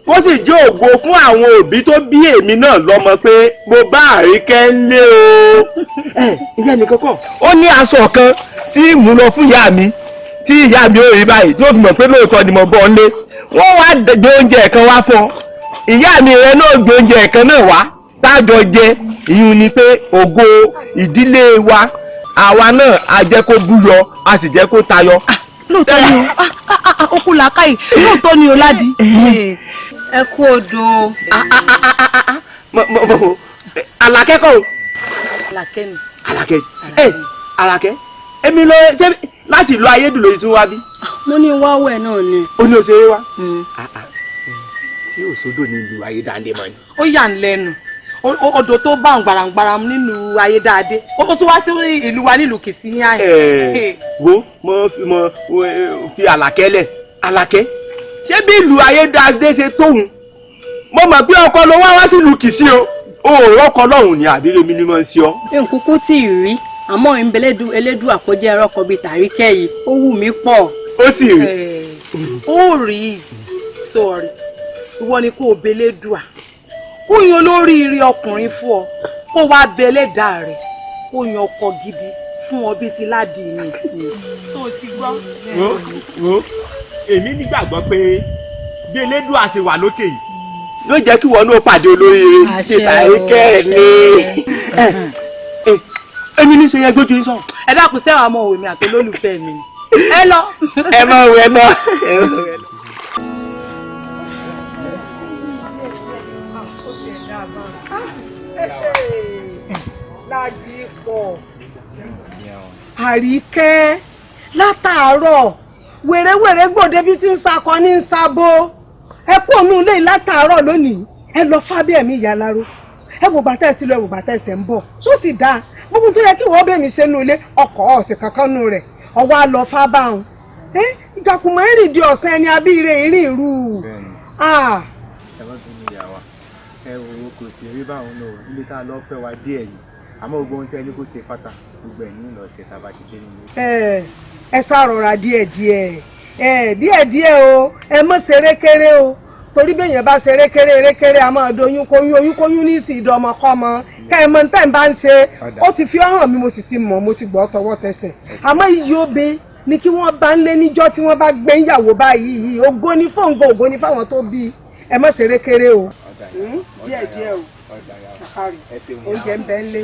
S8: kó sì jẹ́ ògo fún àwọn òbí tó bí èmi náà lọ́mọ pé mo bá Àríkẹ́ ń lé o. ìyá mi kọ́kọ́ ó ní aṣọ kan tí mò ń lọ fún ìyá mi tí ìyá mi ò rí báyìí tí ó fi mọ̀ pé lóòótọ́ ni mo bọ́ ń lé wọ́n wá gbé oúnjẹ kan wá fún ọ ìyá mi rẹ náà gbé oúnjẹ kan náà wá tájọ jẹ ìyún ni pé ògo ìdílé wa àwa náà a jẹ́ kó búyọ a sì jẹ́ kó tayọ.
S13: lóòótọ́ ni o okùn làákàyè lóòótọ́ ni o Ládì.
S12: ẹ kú odò.
S8: Àlàkẹ́ kọ́ o.
S13: Àlàkẹ́ ni.
S8: Àlàkẹ́ èmi lọ ṣé láti ìlú ayédùn lóyún tún wá bí.
S12: mo ní wáwẹ̀ náà ni.
S8: ó ní òṣèré wa. sí òṣòdò ní ìlú ayédáadé mọ́ ni.
S13: ó yà ń lẹ́nu odò tó bá ń gbarangbaram nínú ayédáadé ó tún wá sí ìlú wa nílùú Kìsì ní àyè.
S8: wo mo fi Àlàkẹ́ lẹ̀ Àlàkẹ́ ṣé bí ìlú ayédáadé ṣe tóun mo mọ̀ pé ọkọ ló wá sí ìlú Kìsì o òòrùn ọkọ lọ́hùn ni àbílẹ̀ mi ni mo ń ṣe ọ́.
S12: nkúkú tí ì rí àmọ́ ìbẹ̀lẹ́dù elédù àkójẹ́ ẹ̀rọ kan bíi tàríkẹ́ yìí ó wù mí pọ̀.
S8: ó sì rí.
S13: ó rí sọ̀rí ìwọ ni kò belédùà kó yan olóríire ọkùnrin fún ọ kó wá bẹlẹ́dà rẹ̀ kó yan ọkọ gidi fún ọ bíi ti Ládì mi. tó o ti gbọ́.
S8: wo èmi nígbàgbọ́ pé bí elédùà ṣe wà lókè yìí yóò jẹ́ kí wọn náà pàdé olóríire ṣe tàríkẹ́ ni. èmi ní sẹ́yìn ẹgbẹ́ ojú sọ.
S13: ẹ dákun sẹ́wọ̀n àmọ́ òwe mi àti olólùfẹ́ mi ẹ lọ.
S8: ẹ mọ òwe náà.
S2: Ládípọ̀ Àríkẹ́ látàárọ̀ wèrèwèrè gbòde bí tí ń sakọ ní ń sabo ẹ kú òun ilé látàárọ̀ lónìí ẹ lọ fábẹ́ mi ìyá láró ẹ wò bàtà ẹ ti lọ ẹ wò bàtà ẹsẹ̀ ń bọ̀ tó sì dáa gbogbo tó yẹ kí wọ́n bẹ̀ mí sẹ́nu ilé ọkọ̀ ọ̀sẹ̀ kankan nù rẹ̀ ọwọ́ á lọ fábà hàn ìjàkùmọ̀ ìrìn di ọ̀sán ẹni abíire ìrìn ìrù.
S8: ẹ má bínú ìyá wa ẹ wò ó kò sí rí báwọn náà ilé tá a lọ fẹ́ wa díẹ̀ yìí àmọ́ gbogbo ohun tẹ́ ní kó ṣe pátá gbogbo ẹ̀ ní ìlọsẹ̀ tá a bá ti dé nílé.
S2: ẹ ṣàrọ̀ra díẹ̀díẹ̀ o ẹ mọ̀ ṣerékeré o torí bẹ́yẹn bá ṣerékeré a máa doyún kóyún ní ìsìn ìdọ́mọkọ́mọ ká ẹ mọ ní tẹ́ ń bá ń ṣe ó ti fi hàn mí mo sì ti mọ̀ mo ti gbọ́ tọwọ́ tẹsẹ̀ àmọ́ iyì obìn ni kí wọ́n bá ń lé níjọ́ tí wọ́n bá gbé ìyàwó báyìí ògo ni fóńgò ògo ni fáwọn tó bí ẹ mọ̀ ṣerékeré o díẹ̀díẹ̀ o kàkàrí oúnjẹ ń bẹ ń lé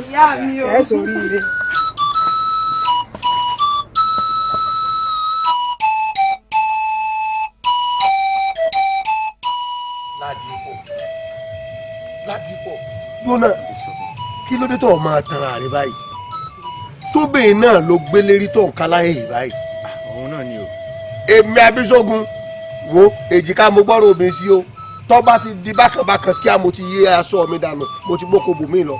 S2: ẹ sórí ire.
S1: Ládípọ̀ lónà kí ló dé tó máa tanra rẹ báyìí sóbìnrin náà ló gbé lérí tó ń káláyè yìí báyìí.
S8: òun náà ni o.
S1: èmi Abísógun wo èjìká mo gbọ́rọ̀ obìnrin sí o tó bá ti di bákanbákan kí a mo ti yé aṣọ mi dànù mo ti gbóko bòmí lọ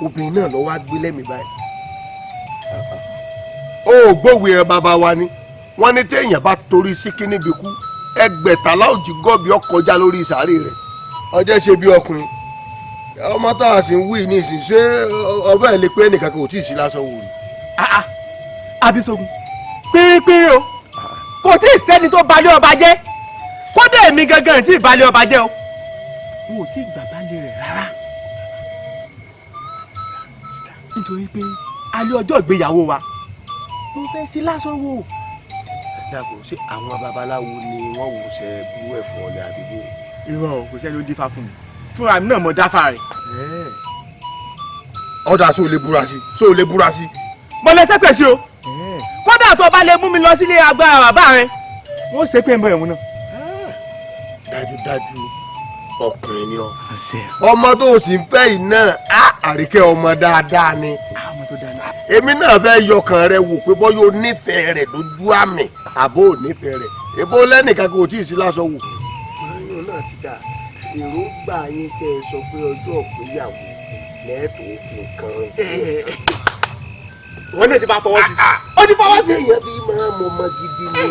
S1: obìnrin náà lọ wá gbé lẹ́mìí báyìí. ó gbóhùn ẹ bàbá wa ni wọ́n ní téèyàn bá torí síkí níbi kú ẹgbẹ̀tàlá òjì gọ́bì ọkọjá lórí ìsàárè rẹ̀ ọjọ́ ṣe bí ọkùnrin ọmọ tá a sì ń wí ní ìsìn ṣé ọba ẹ̀ lè pé ẹnìkan kò tí ì sí lásán wò rí.
S8: Abisogun pérépéré o kò tí ì sẹ́ni tó balẹ̀ ọba jẹ́ kódà èmi gangan tí ì balẹ̀ ọba jẹ́ o n ò tí ì gbà balẹ̀ rẹ̀ rárá nítorí pé alẹ́ ọjọ́ ìgbéyàwó wa mo fẹ́ sí lásán wò.
S1: dàpọ̀ ṣé àwọn babaláwo ni wọ́n wò ṣe bú ẹ̀fọ́ ní àdúgbò.
S8: irọ́ o kò sẹ́ni ó dífá fún mi fúnra mi náà mo dáfá rẹ̀.
S1: ọ̀dà sóò lè búra sí sóò lè búra sí.
S8: mo lè ṣépè sí o kódà tó bá lè mú mi lọ sílé agbára bàbá rẹ wọ́n ṣe pé ń bọ̀ ẹ̀wọ̀n náà.
S1: dájúdájú ọkùnrin ni ọ. ọmọ tó o sì ń fẹ́ yìí náà àríkẹ́ ọmọ dáadáa ni. èmi náà fẹ́ yọkàn rẹ wò pé bọ́ yóò nífẹ̀ẹ́ rẹ̀ lójú àmì àbó ò nífẹ̀ẹ́ rẹ̀ èbó lẹ́nìkan kò tí ì sí lásán wò. ọ̀rọ̀ náà ti dà èròǹgbà yín kẹ́ ẹ sọ pé ọjọ́ ìgbéyàwó lẹ́ẹ̀tọ́ nǹkan.
S8: wọ́n náà ti bá fọwọ́ sí. ó ti fọwọ́ sí.
S1: èèyàn bíi máa mọ ọmọ gidi ni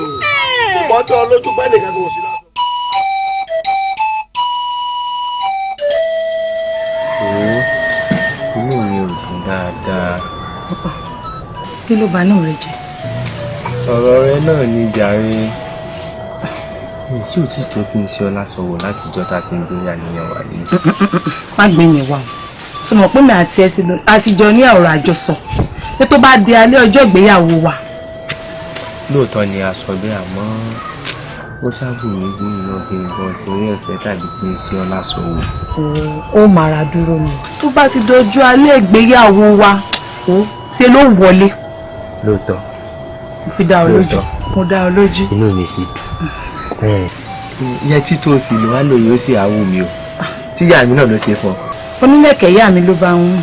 S1: ṣùgbọ́n tó ọlójú bá nìkan kò sí lásán.
S14: inú mi ò dùn dáadáa.
S13: kí ló bà inú rẹ jẹ́?
S14: ọ̀rọ̀ rẹ náà ní jàre. mi sí òtítọ́ kí n ṣe ọlá sọ̀wọ́ láti jọ́ ta ti ń gbé àníyàn wà nínú.
S13: má gbé yẹn wá o sọ mọ̀ pé mi àti ẹ ti jọ ní ọ̀rọ̀ àjọsọ pé tó bá di alẹ́ ọjọ́ ìgbéyàwó wa.
S14: lóòótọ́ ni a sọ bẹ́ẹ̀ àmọ́ ó sábò ní gbìyànjú náà kí n gan ti rí ẹ̀fẹ́ tàbí kí n ṣe ọlá sọ̀wọ́.
S13: ó mara dúró ni tó bá ti dojú alẹ́ ìgbéyàwó wa ó ṣe ló wọlé.
S14: lóòótọ́
S13: mo fi dá ọ lójú mo dá ọ lójú.
S14: inú mi sì dùn. ìyẹn títún òsì ló wá lòye ó sì àwò mi o tíyà mi náà ló ṣe fọ.
S13: onílẹ̀kẹ̀ ìyá mi ló bá ń wù.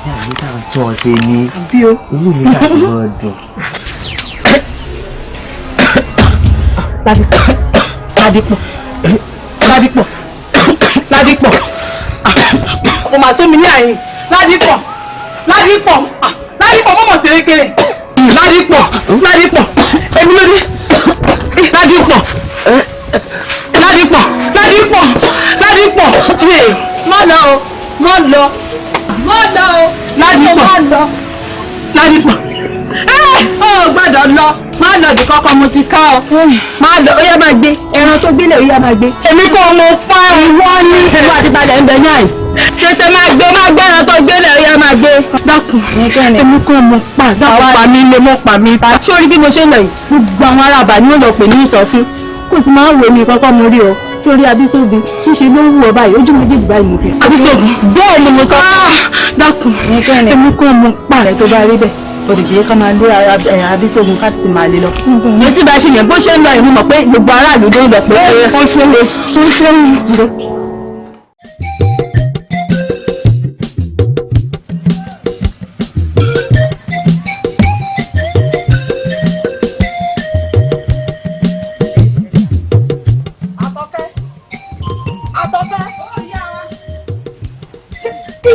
S14: ìyá mi sáà tún ọ ṣe ní inú mi láti máa dùn.
S13: Ládìpọ̀ mo máa sómi ní àyìn Ládìpọ̀ mọ̀mọ́ sí rékèrè Ládìpọ̀ èmi lóde Ládìpọ̀ má lọ Ládìpọ̀ ó gbọ́dọ̀ lọ má lọ bí kọ́kọ́ mo ti ká ọ má lọ ó yá máa gbé ẹran tó gbélé ó yá máa gbé. èmi kò mọ fá ìwọ ní ìwọ àti balẹ̀ ń bẹ ní àyè tètè máa gbé ẹran tó gbélé ó yá máa gbé. dákun èmi kò mọ pa dákun pa mí lé mọ́ pa mí. sórí bí mo ṣe lọ yìí gbogbo àwọn arábà ni ó lọ pè ní ìsọfún kò sì máa ń wo mi kọ́kọ́ mo rí ọ sórí Abísógun níṣe ló ń wù ọ báyìí ojú méjèèjì báyìí mo fi. Abísógun bẹ́ẹ̀ ni mo sọ. dákun èmi kò mọ pa rẹ tó bá rí bẹ́ẹ̀ òdìjì ká máa lé Abísógun ká ti máa lé lọ. etí bá ṣe yẹn bó ṣe ń lọ ìmú mọ̀ pé gbogbo aráàlú ló ń lọ pé ó ṣe é.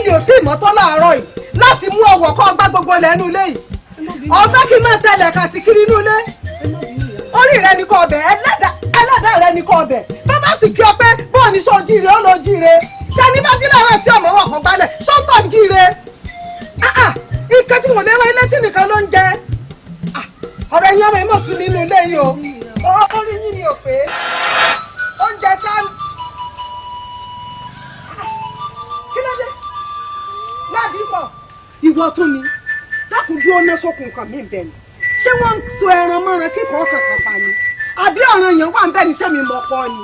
S2: ilé ò tí ì mọ́tọ́ láàárọ̀ yìí láti mú ọwọ́ kọ́ gbá gbogbo lẹ́nu ilé yìí ọ̀fẹ́ kí n máa tẹ̀lé kà sí kiri inú ilé orí rẹ ni kò ọbẹ̀ ẹlẹ́dàá rẹ ni kò ọbẹ̀ bàbá sì kí ọ pé bọ́ọ̀ ní sọ jíire ó lọ jíire ṣé ní bá sí lára tí ọmọ wọn kàn gbálẹ̀ sọ́tọ̀ jíire ike tí mo lé wá ilé tí nìkan ló ń jẹ ọ̀rọ̀ ẹ̀yin ọmọ ìmọ̀ sùn nínú ilé yìí o orí yín ni ò pé oúnjẹ sáà kí ló dé Ládìpọ̀ ìwọ tún ni dákun dúró ná sókun nǹkan mi bẹ̀ ni ṣé wọ́n ń so ẹran mọ́ran kíkọ́ kankan pa ni àbí ọ̀ràn yẹn wà ń bẹ̀ ní sẹ́mi mọ̀ pọ̀ ni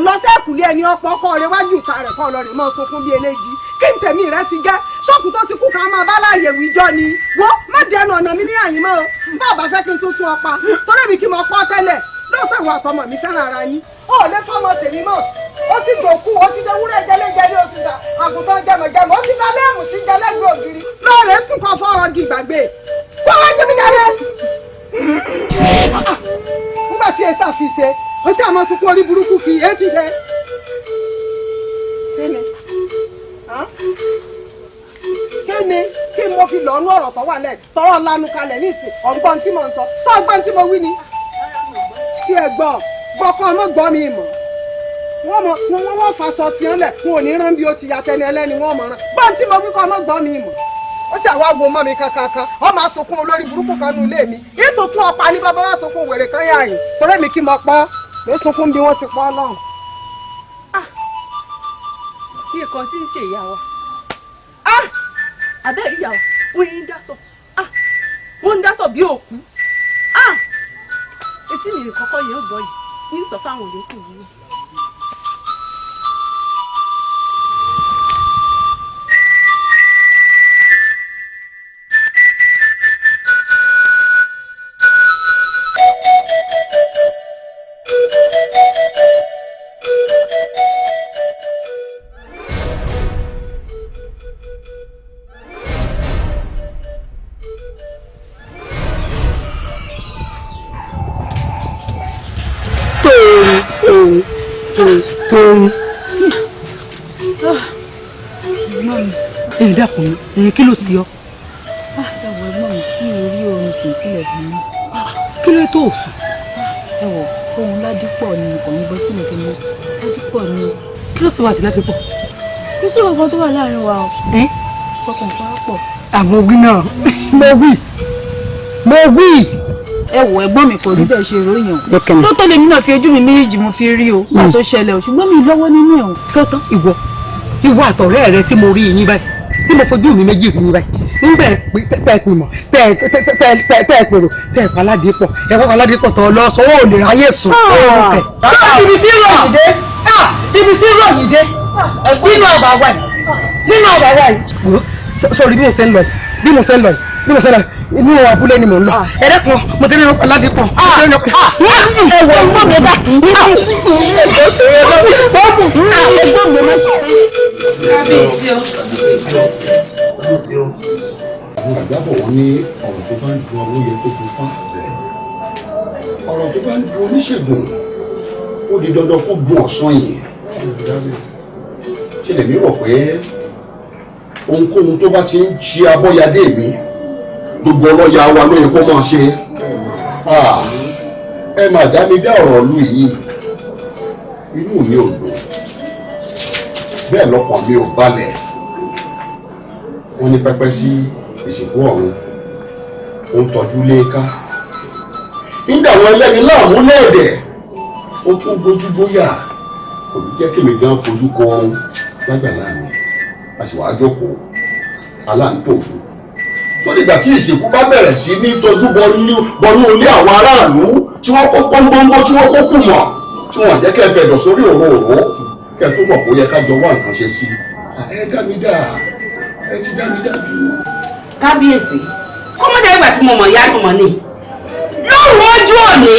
S2: lọ sẹ́kùlé ẹni ọ̀pọ̀ ọkọ rẹ wájú ìta rẹ̀ kọ́ lọ rè mọ́ sunkún bí eléjì kí n tẹ̀mí rẹ ti gẹ́ ṣọ́ọ̀kù tó ti kú ká máa bá láàyè wíjọ́ ni wọ́n má dẹnu ọ̀nà mi ní àyín mọ́ o bá a bá fẹ́ kí n tún sún ọ pa torí mi kí mo pọ́ tẹ́lẹ̀ lóòótọ́ ìwà àtọmọ mi fẹ́ràn ara yín lè fọmọ tèmi mọ́ ó ti dòkú ó ti dewúrẹ́ jẹlẹ́jẹ ní oṣù dà àgùntàn jẹmọ̀jẹmọ̀ ó ti dá lẹ́ẹ̀mù sí jẹlẹ́gbẹ̀ ògiri lóòrè sùn kan fọ́ọ̀rọ̀ gi ìgbàgbé kó wá jẹ́ mi jáde. nígbà tí ẹ ṣàfihàn ó sì àmọ́ sunkún orí burúkú kì í etí ṣe. kí mo fi lọ́nú ọ̀rọ̀ tó wà lẹ̀ tọrọ lanu kalẹ̀ nísìn ọ̀gbọ́n tí mo ń sọ sọ ọgbọ́n tí mo wí ni. tí ẹ gbọ́ gbọ́kọ́ ọmọ gbọ́ mi mọ̀ wọ́n faṣọ tiẹ̀ lẹ̀ wọn ò ní rán bí ó ti ya tẹni ẹlẹ́ni wọ́n mọ̀ rán gbọ́n tí mo wí kọ́ ọmọ gbọ́ mi mọ̀ ó sì àwọn àgbo mọ́ mi kankan ọ máa sunkún olórí burúkú kan nù ilé mi ètò tún ọ̀pá ní bàbá wa sunkún wèrè kan yà yìí torí mi kí mo pọ́ ló sunkún bí wọ́n ti pọ́ náà.
S7: nǹkan tí ń ṣe ìyá wa abẹ́rẹ́ ìyá wa wọ́n ń dásọ̀ wọ́n ń dásọ̀ bí òkú etí mi kọ́kọ́ yẹn gbọ́ yìí ní sọ fáwọn olókù yìí.
S13: ẹ̀yin dàpọ̀ mi ẹ̀yin kí ló sí ọ.
S15: ẹ̀wọ̀ ẹ̀gbọ́n mi kí n rí oorun sùn sílẹ̀ fún mi.
S13: kí ló tó sùn.
S15: ẹ̀wọ̀ ohun Ládípọ̀ ni ọkọ̀ mi gbọ́ tí mo fi mú Ládípọ̀ ni.
S13: kí ló sì wà tí Ládípọ̀.
S15: kí sí ọkàn tó wà láàrin wa o. ọkàn pa á pọ̀.
S13: àwọn òbí náà mo wí.
S15: ẹ̀wọ̀ ẹ̀gbọ́n mi kò rí bẹ́ẹ̀ ṣe ròyìn o. tó tó lèmi náà fi ojú mi méjèèjì mo fi rí o nígbà tó ṣẹlẹ̀ o ṣùgbọ́n mi lọ́wọ́ nínú ẹ̀ o.
S13: sọ́tàn ìwọ àtọ̀rẹ́ rẹ tí mo rí yín báyìí tí mo fojú mi méjì rí yín báyìí nígbà tẹ́ ẹ pè mọ̀ tẹ́ ẹ pèrò tẹ́ ẹ Fọládìpọ̀ ẹ wọ́n Fọládìpọ̀ tọ́ lọ sọ wọ́n ò lè ráyè sùn. ibi tí ròyìn dé nínú ọba wa yìí sọ̀rọ̀ bí mo ṣe ń lọ yìí inú abúlé ni mò ń lọ ẹ̀rẹ́kùn mo ti rí Fọládìpọ̀ ẹ̀wọ̀ ẹ̀gbọ́n mi bá
S11: kábíyèsí o. àwọn àgbàbọ̀ wọn ní ọ̀rọ̀ tó bá ń dun ọlọ́ yẹ kó dun fún àbẹ̀ ọ̀rọ̀ tó bá ń dun oníṣègùn ó di dandan kó dun ọ̀sán yìí ṣe lèmi rò pé ohunkóhun tó bá ti ń ṣe abọ́yadé mi gbogbo ọlọ́yà wa ló yẹ kó máa ṣe ẹ máa dá mi dá ọ̀rọ̀ lù yìí inú mi ò dùn bẹ́ẹ̀ lọ́kàn mi ò balẹ̀ wọ́n ní pẹ́pẹ́ sí ìsìnkú ọ̀run ó ń tọ́jú léka nígbà àwọn ẹlẹ́ni láàmú lẹ́ẹ̀dẹ̀ ó tún gbójú gbóyà kò ní jẹ́ kí mi gan fojú kọ ọrùn lágbàlá mi a sì wáá jókòó aláǹtòògùn tó nígbà tí ìsìnkú bá bẹ̀rẹ̀ sí ní tọ́jú bọnú ilé àwọn aráàlú tí wọ́n kó pọ́npọ́npọ́ tí wọ́n kó kù mọ̀ tí wọ́n jẹ́ kẹ́ fẹ̀dọ̀ sórí òróòró kẹ́ tó mọ̀ kó yẹ ká jọ wá nǹkan ṣe sí ẹ dá mi dá ẹ ti dá mi dá jù.
S16: kábíyèsí kọ́mọdé ìgbà tí mo mọ̀ ìyá àdùnmọ̀ ni lóru ojú òní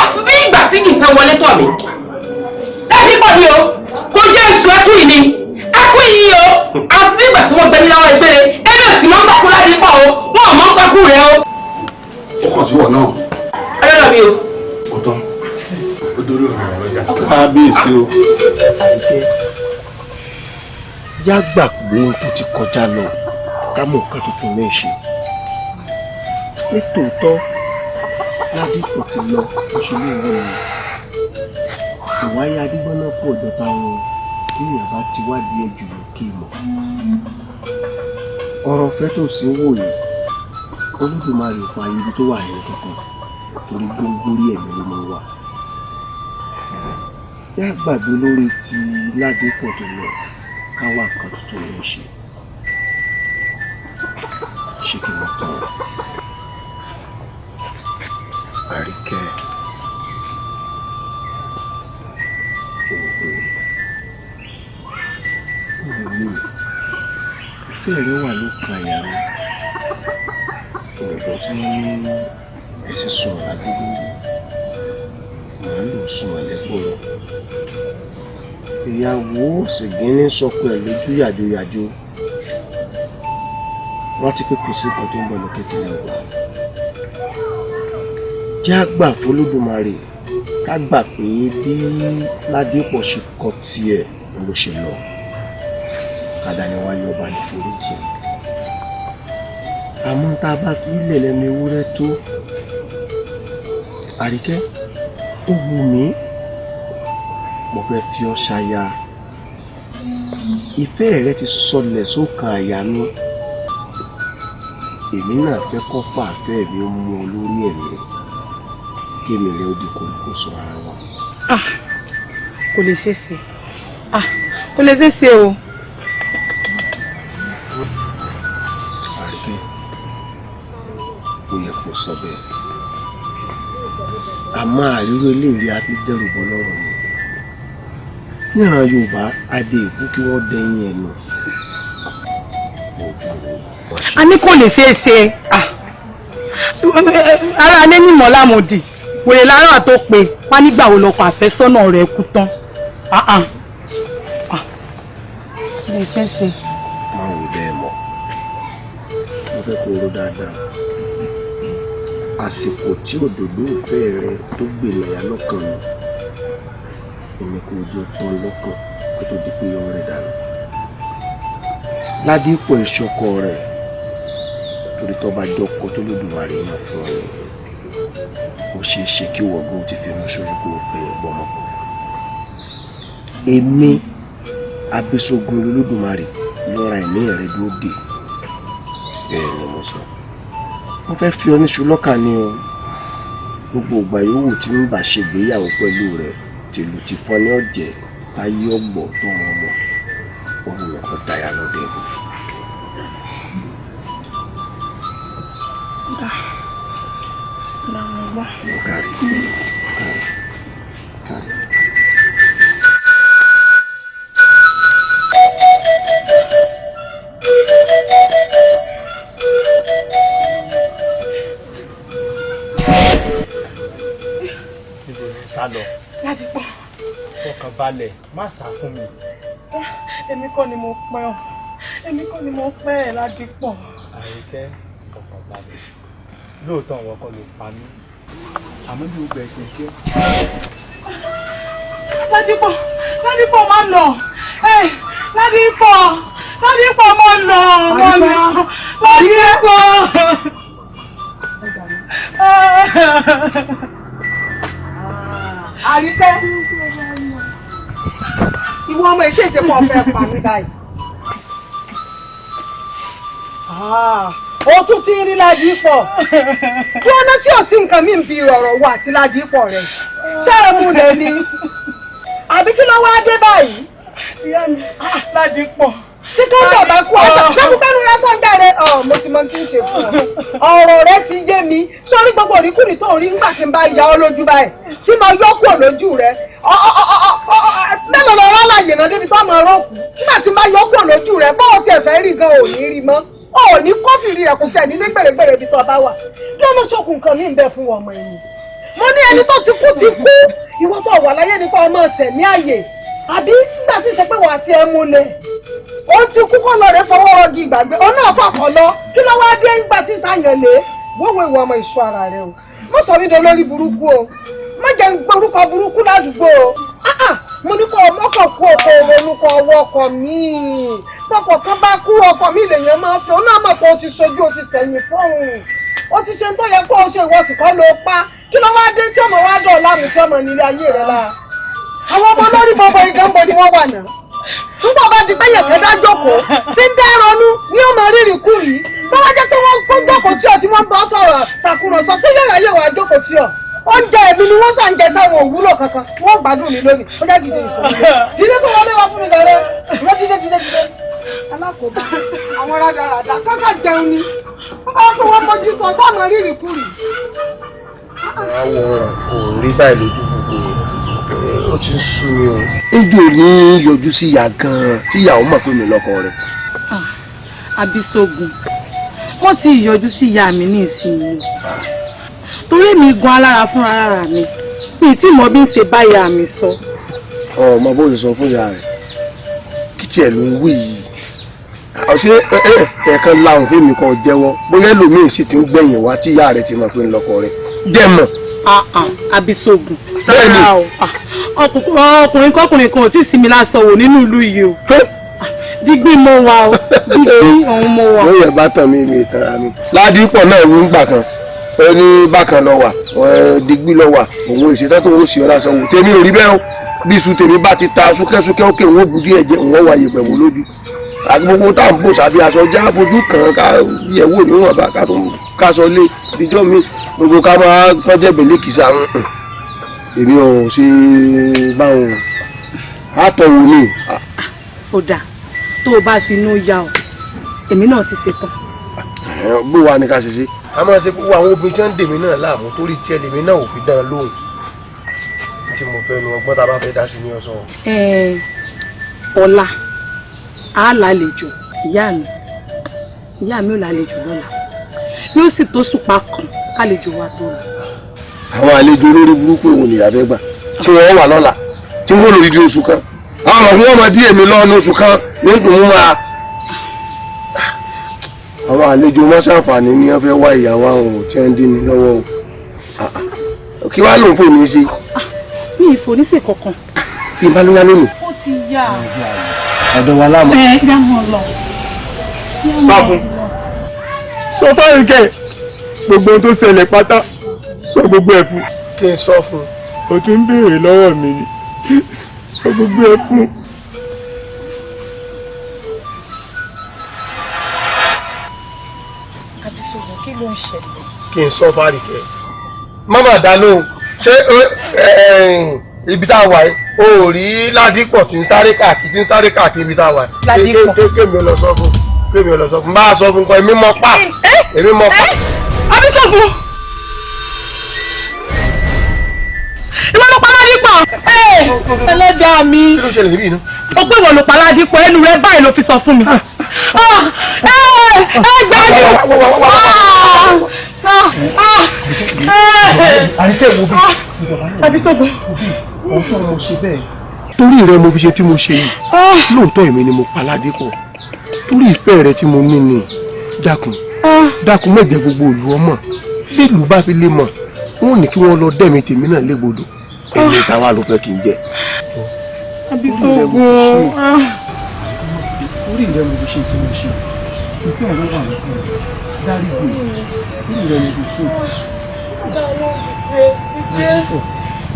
S16: àfi bí ìgbà tí kì í fẹ́ wọlé tọ̀ mí Ládípọ̀ ni o kò jẹ́ èso ẹkú yìí ni ẹkú yìí o àfi bí ìgbà tí wọ́n gbẹ ní láwọn ìgbére ẹni ò sì mọ́ ń pàkú Ládípọ̀ o wọ́n ò mọ́ ń pàkú rẹ o.
S11: ó kàn sí wọ̀ náà.
S16: ẹlẹ́dọ̀ mi o.
S11: ó tán ó dórí ọ̀rọ̀ ọ̀rọ̀jà.
S1: kábíyèsí o. já gbà pé ohun tó ti kọjá lọ ká mọ̀ nǹkan tuntun náà ṣe. nítòótọ́ Ládípọ̀ ti lọ òṣèlú ìwọ̀n rẹ̀. ìwáyé adigbọ́n náà pọ̀ ọjọ́ táwọn èèyàn bá ti wádìí ẹ̀ jù lókè mọ́. ọ̀rọ̀ fẹ́ tó sí wò yìí Olódùmarè fa ibi tó wà ní kankan torí gbóngbórí ẹ̀mí ló máa wà. yá gbàgbé lórí ti Ládípọ̀ tó lọ ká wá nǹkan tuntun ló ń ṣe. ṣé kí wọ́n tán Àríkẹ́ ìfẹ́ rẹ wà lókun àyà mi ọ̀dọ̀ tí ẹsẹ̀ sùn àdúgbò màá lò sùn àlẹ́gbọ̀rọ̀ ìyàwó ṣègínní sọkún ẹ̀ lójú yàjóyàjó rántí pé kò sí nǹkan tó ń bọ̀ lókè tí wọ́n gbà jẹ́ àgbà f'Olódùmarè ká gbà pé bí Ládípọ̀ ṣe kọ tiẹ̀ ló ṣe lọ kádà ni wáyé ọba ní foríjì àmọ́ tá a bá fi ilẹ̀ lẹ́nu ewúrẹ́ tó Àríkẹ́ ó wù mí mo fẹ́ fi ọ́ ṣaya ìfẹ́ rẹ ti sọlẹ̀ sókàn àyà mi èmi náà fẹ́ kọ́ fàáfẹ́ mi ó mú ọ lórí ẹ̀mí kí èmi rẹ ó di kò sọ ara wa.
S13: Kò lè ṣeéṣe kò lè ṣeéṣe o.
S1: Àríkẹ́ ó yẹ kó sọ bẹ́ẹ̀ àmọ́ àríwó eléyìí á fi dẹ́rù bọ́ lọ́rọ̀ mi níran Yorùbá adé ìkú kí wọ́n dẹ́yìn ẹnu.
S13: A ní kò lè ṣeéṣe ara alẹ́ ní mọ́lámọ́dì wèrè lára tó pé wá nígbà wo lọ́kọ àfẹ́sọ́nà rẹ̀ kú tán. Lè ṣeéṣe.
S1: Máa wò bẹ́ẹ̀ mọ́ mo fẹ́ kó ro dáadáa àsìkò tí òdòdó ìfẹ́ rẹ tó gbèlẹ̀yà lọ́kàn mi èmi kò jọ tán lọ́kàn kó tó di pé yọ rẹ̀ dànù. Ládìpọ̀ ìṣọkọ rẹ̀ torí tó bá jọkọ tó lódùmarè yàn fún ọ ó ṣeé ṣe kí wọ́gbọ́n ti fi ránṣọ́ kó o fẹ́ gbọ́mọ. Èmi Abísógun Olódùmarè lọ́ra ẹ̀mí rẹ̀ dúró dè bẹ́ẹ̀ ni mo sọ. Mo fẹ́ fi ọ níṣu lọ́kàn ni o gbogbo ìgbà yòówù tí ń bá ṣègbéyàwó pẹ̀lú rẹ̀ tìlù ti fọ́ ní ọ̀jẹ̀ ayé ọ̀gbọ̀ tó wọn mọ̀ ohun ẹ̀kọ́ dáyà lọ́dẹ ìlú.
S14: Sálọ.
S13: Ládìpọ̀.
S14: Fọkàn balẹ̀, má sá fún mi.
S13: Èmi kọ́ ni mo pẹ́ ọ́. Èmi kọ́ ni mo pẹ́ ẹ̀ Ládìpọ̀.
S14: Àríkẹ́, fọkàn balẹ̀. Lóòótọ́ àwọn ọkọ ló pa mí. Àmọ́ bí gbogbo ẹ̀ ṣe jẹ́.
S13: Ládìpọ̀, Ládìpọ̀ máa lọ. Ládìpọ̀, Ládìpọ̀ máa lọ. Ládìpọ̀.
S2: Àríkẹ́ ìwọ ọmọ ìṣe ìṣepọ̀ ọ̀fẹ́ pa mí báyìí. O tún ti ń rí Ládìpọ̀ kí wọ́n ná sí òsì nǹkan mí bí ọ̀rọ̀ wà àti Ládìpọ̀ rẹ̀ ṣé ẹ mú lè ní àbí kí ló wá dé báyìí.
S13: Ìyá mi Ládìpọ̀.
S2: Tí tó ń dọ̀bà kú ọ̀sán lọ́kùnkẹ́nu lásán jáde mo ti mọ tí ń ṣe fún ọ ọ̀rọ̀ rẹ ti yé mi sórí gbogbo òríkùnrí tó ń rí nígbà tí ń bá ya ọ lójú báyìí tí mo yọ kúrò lójú rẹ mélòó lọ́rọ́ láàyè náà débi tó máa rọ́ọ̀kù nígbà tí ń bá yọ kúrò lójú rẹ bọ́ọ̀ tiẹ̀ fẹ́ rí gan ò ní rí mọ́ ò ní kófìrí rẹ kò tẹ̀ ní ní gbèrègbèrè ibi tó bá wà lọ́nà ṣokùn nǹkan mí ń bẹ fún ọmọ ẹni mo ní ẹni tó ti kú ìwọ tó wà láyé nípa ọmọ ọ̀sẹ̀ ní àyè àbí sígbà tí ìṣe pé wà á ti ẹ múlẹ̀ ó ti kú kọ́ lọ rẹ fọwọ́ rọgì ìgbàgbé ó náà fọkàn lọ kí ló wá dé ìgbà tí sàyàn lé wọ́wọ́ ìwọ ọmọ ìṣọ́ ara rẹ o mo sọ mí dolórí burúkú o má jẹ́ ń gbórúkọ burúkú ládùúgbò o mo ní kó ọmọkọ̀ kú ọkọ̀ orúkọ ọwọ́ ọkọ̀ mi pọ̀pọ̀ kan bá kú ọkọ̀ mi lèèyàn máa ń fẹ́ ó náà mọ̀ pé ó ti ṣojú ó ti tẹ̀yìn fóun ó ti ṣe tó yẹ kó o ṣe ìwọ̀sì kọ́ ló pa kí ló wá dé tí ọmọ wá dọ̀ láàmú tí ọmọ nílé ayé rẹ lára àwọn ọmọ lórí bọbọ ìdánwò ni wọ́n wà náà nígbà bá di pé yẹ̀kẹ́ dá jókòó tí ń dá ronú ní ọmọ rírì kù rí bí wọ́n jẹ́ pé wọ́n kó jókòó tí ọ tí wọ́n bọ́ sọ̀rọ̀ tàkùrọ̀sọ sí yàrá yẹ̀ wá jókòó tí ọ oúnjẹ èmi ni wọ́n sàn jẹ sáwọn òwúlò kankan wọ́n gbádùn mi lónìí ó jẹ́ dìde ìfọ̀mílẹ̀ dídé tó wọlé wá fún mi bẹ̀rẹ̀ wọ́n dídé alákòóbá àwọn rádaràdà kọ́sà jẹun ni wọ́n bá pé wọ́n mójú tó sáàmù rírì kù rí.
S1: Àwọn kò rí báyìí lójú gbogbo ó ti ń sú mi o. Ejò ní yọjú sí ìyá gan-an tí ìyàwó mọ̀ pé mi lọ́kọ rẹ̀.
S13: Abísógun wọ́n ti yọjú sí ìyá mi ní ìsinyìí torí mi gan alára fúnra rárá mi tí mo bí ń ṣe báyà mi sọ.
S1: Ọmọ bó ṣe sọ fún ìyá rẹ̀ kí tiẹ̀ ló ń wí yìí ọ̀sẹ̀ ẹ̀ẹ̀kan láwọn fíìmù kan jẹ́wọ́ bóyá ẹlòmíín sì ti ń gbẹ̀yìn wá tí ìyá rẹ̀ ti mọ̀ pé ń lọ́kọ rẹ̀ dẹ̀ mọ̀.
S13: Abísógun rárá o ọkùnrin kọkùnrin kan ò tí ì sinmi lásán wò nínú ìlú yìí o dígbì mo wà o dígbì òun mo wà.
S1: lóye bá tàn mí mi tara mi. ládìpọ̀ náà wí ń gbà kan ó ní bákan lọ wà dígbì lọ wà òun ìṣètò tó ń ṣe ọ́ lásán wò tèmi ò rí bẹ́ẹ̀ o bí iṣu tèmi bá ti ta súkẹ́súkẹ́ òkè òun ó bu díẹ̀ jẹ́ òun ó wáyé pẹ̀lú lójú àti gbogbo tá à ń bò sábẹ́ aṣọ já fojú kàn ká yẹ̀wò níwọ̀n bá ká tó kásọ lé ìjọ mi gbogbo ká máa pọ́njẹ́ bẹ̀lẹ́ kìsà èmi ò ṣe báwọn àtọ̀wò ni.
S13: ó dáa tó o bá ti inú ya ọ èmi náà ti ṣetán.
S1: bó wa ni ká ṣe ṣe. a máa ṣe gbogbo àwọn obìnrin tí wọ́n ń dèmí náà láàmú torí tiẹ̀ lèmi náà ò fi dán lóhùn tí mo fẹ́ nu ọgbọ́n tá a bá fẹ́ dá sí ní ọ̀sán.
S13: ọ̀la á lálejò ìyá mi ò lálejò lọ́la yóò sì tó sùpà kan kálejò wa tó lọ.
S1: àwọn àlejò olórí burúkú òun nìyá fẹ́ gbà tí wọ́n wà lọ́la tí wọ́n lò dídí oṣù kan àwọn ọ̀hún ọmọ díẹ̀ mi lọ́nà oṣù kan ní nkùn mú wa. àwọn àlejò mọ́sàǹfààní ni wọ́n fẹ́ wá ìyàwó àwọn ò tí wọ́n ń dín ní lọ́wọ́ o kí wàá lòun fò ní í ṣe.
S13: mi ì fò ní ṣe kankan.
S1: bí n bá lóyún lónìí.
S13: ó ti yá.
S1: ọ̀dọ̀ wa láàmú.
S13: yá wọn lọ.
S8: sọ fún sọ fáyín kẹ gbogbo ohun tó ṣẹlẹ̀ pátá sọ gbogbo ẹ̀ fún.
S1: kí n sọ fún.
S8: o tún ń béèrè lọ́wọ́ mi ni sọ gbogbo ẹ̀ fún.
S13: Abísọ̀rọ̀ kí ló ń ṣẹlẹ̀.
S1: kí n sọ fárí kẹ mọ́mọ́ dá lóhùn ṣé ibi tá a wà yìí o ò rí Ládìpọ̀ tí ń sáré káàkiri ibi tá a wà yìí kémi ò lọ sọ fún bá a sọ fún nǹkan èmi mọ pa.
S13: Abísọ̀rọ̀ ìwọ ló pa Ládìpọ̀ ẹlẹ́dàá mi
S1: kí ló ṣẹlẹ̀ níbí iná.
S13: ó pé ìwọ ló pa Ládìpọ̀ ẹnu rẹ báyìí ló fi sọ fún mi.
S1: àríkẹ́ wo bí.
S13: Abísọ̀rọ̀
S1: ọ̀tọ̀ mo ṣe bẹ́ẹ̀. torí rẹ mo fi ṣe tí mo ṣe yìí lóòótọ́ èmi ni mo pa Ládìpọ̀ torí ìfẹ́ rẹ tí mo ní ni dákun mẹ́jẹ gbogbo ìlú ọmọ bí ìlú bá fi lè mọ̀ wọn ní kí wọ́n lọ dẹ́mi tèmi náà légbodò èmi táwa ló fẹ́ kí n jẹ.
S13: Abísọ̀rọ̀
S1: orí rẹ mo fi ṣe tí mo ṣe ìfẹ́ rẹ wà nìkan dárí gbé orí rẹ mo fi ṣe.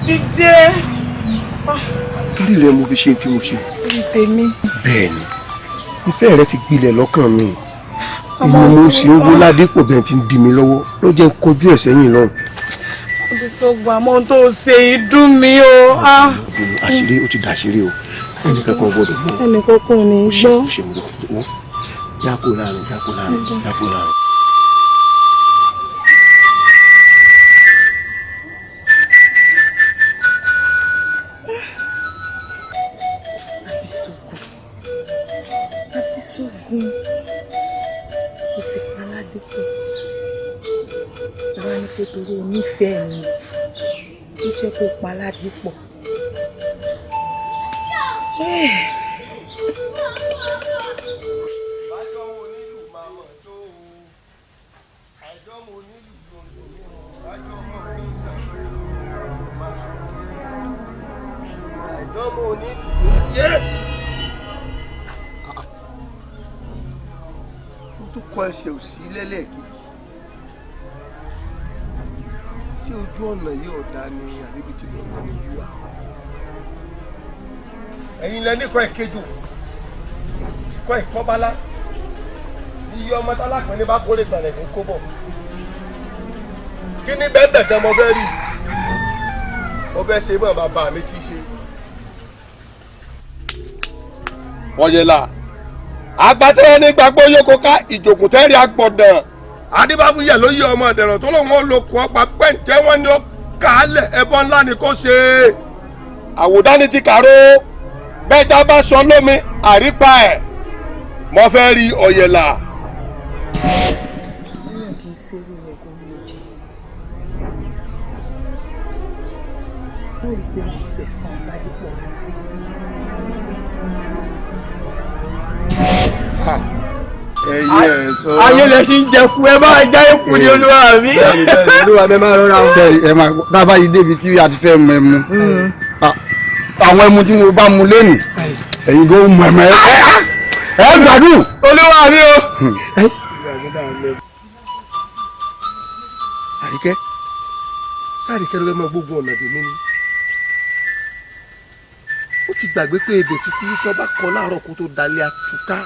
S13: dídé
S1: torí rẹ mo fi ṣe tí mo ṣe.
S13: tèmi.
S1: bẹ́ẹ̀ni ìfẹ́ rẹ ti gbilẹ̀ lọ́kàn mi ìmọ̀ mo sì ń wó Ládìpọ̀ bẹ́ẹ̀ ti ń di mi lọ́wọ́ ló jẹ́ kojú ẹ̀ sẹ́yìn náà.
S13: Abísọ̀rọ̀ àmọ́ ohun tó ṣe ìdùn mi o.
S1: àṣírí ó ti dàṣírí o ẹnìkan kan gbọ́dọ̀ mọ̀.
S13: ẹnìkan kan ò ní gbọ́.
S1: ṣe mo lọ yàkó láàrin.
S13: Abísọ̀rọ̀ kò sì pa Ládìpọ̀ wá ní pé torí onífẹ̀ẹ́ mi ló jẹ́ kó pa Ládìpọ̀.
S1: tún kọ ẹsẹ̀ òsì lẹ́lẹ́kejì sí ojú ọ̀nà yìí ọ̀dà ni àbíbi tí mo lọ níbí wa. ẹ̀yin lẹ ní kọ́ ìkejì kọ́ ìkọ́bálá iye ọmọ tálákùn ní bá kórè gbàlẹ̀ ní kóbọ̀ kí ní bẹ́ẹ̀ bẹ̀ tẹ́ mo fẹ́ rí mo fẹ́ ṣe mọ́ bàbá mi tí í ṣe.
S11: Ọ̀yẹ̀là agbátẹ́rẹ́ ní gbàgbọ́ yókò ká ìjòkùn tẹ́rì agbọ̀dàn adébáfúyẹ̀ ló yí ọmọ ìdẹ̀rọ̀ tó lóun ó lo kù ọgbà pẹ́ǹtẹ́ wọn ni ó kàálẹ̀ ẹbọ ńlá ni kò ṣe àwòdání ti kàró bẹ́ẹ̀ tá a bá sọ lómi àrípa ẹ̀ mo fẹ́ rí Ọ̀yẹ̀là.
S8: ayé lè ṣe ń jẹ fún ẹ máa jáde fún ní olúwa mi.
S5: olúwa mi máa rọra wọn. ẹ máa dábàá yìí débi tí a ti fẹ́ mu ẹmu àwọn ẹmu tí mo bá mu lẹ́nu ẹ̀yin kò mu ẹ̀mẹ́
S11: ẹ gbádùn.
S8: olúwa mi o.
S1: Àríkẹ́ sáàríkẹ́ ló fẹ́ mọ gbogbo ọ̀nà dèmí ni ó ti gbàgbé pé èdè tí kí sọ́ba kọ láàárọ̀ kó tó dalẹ̀ àtúká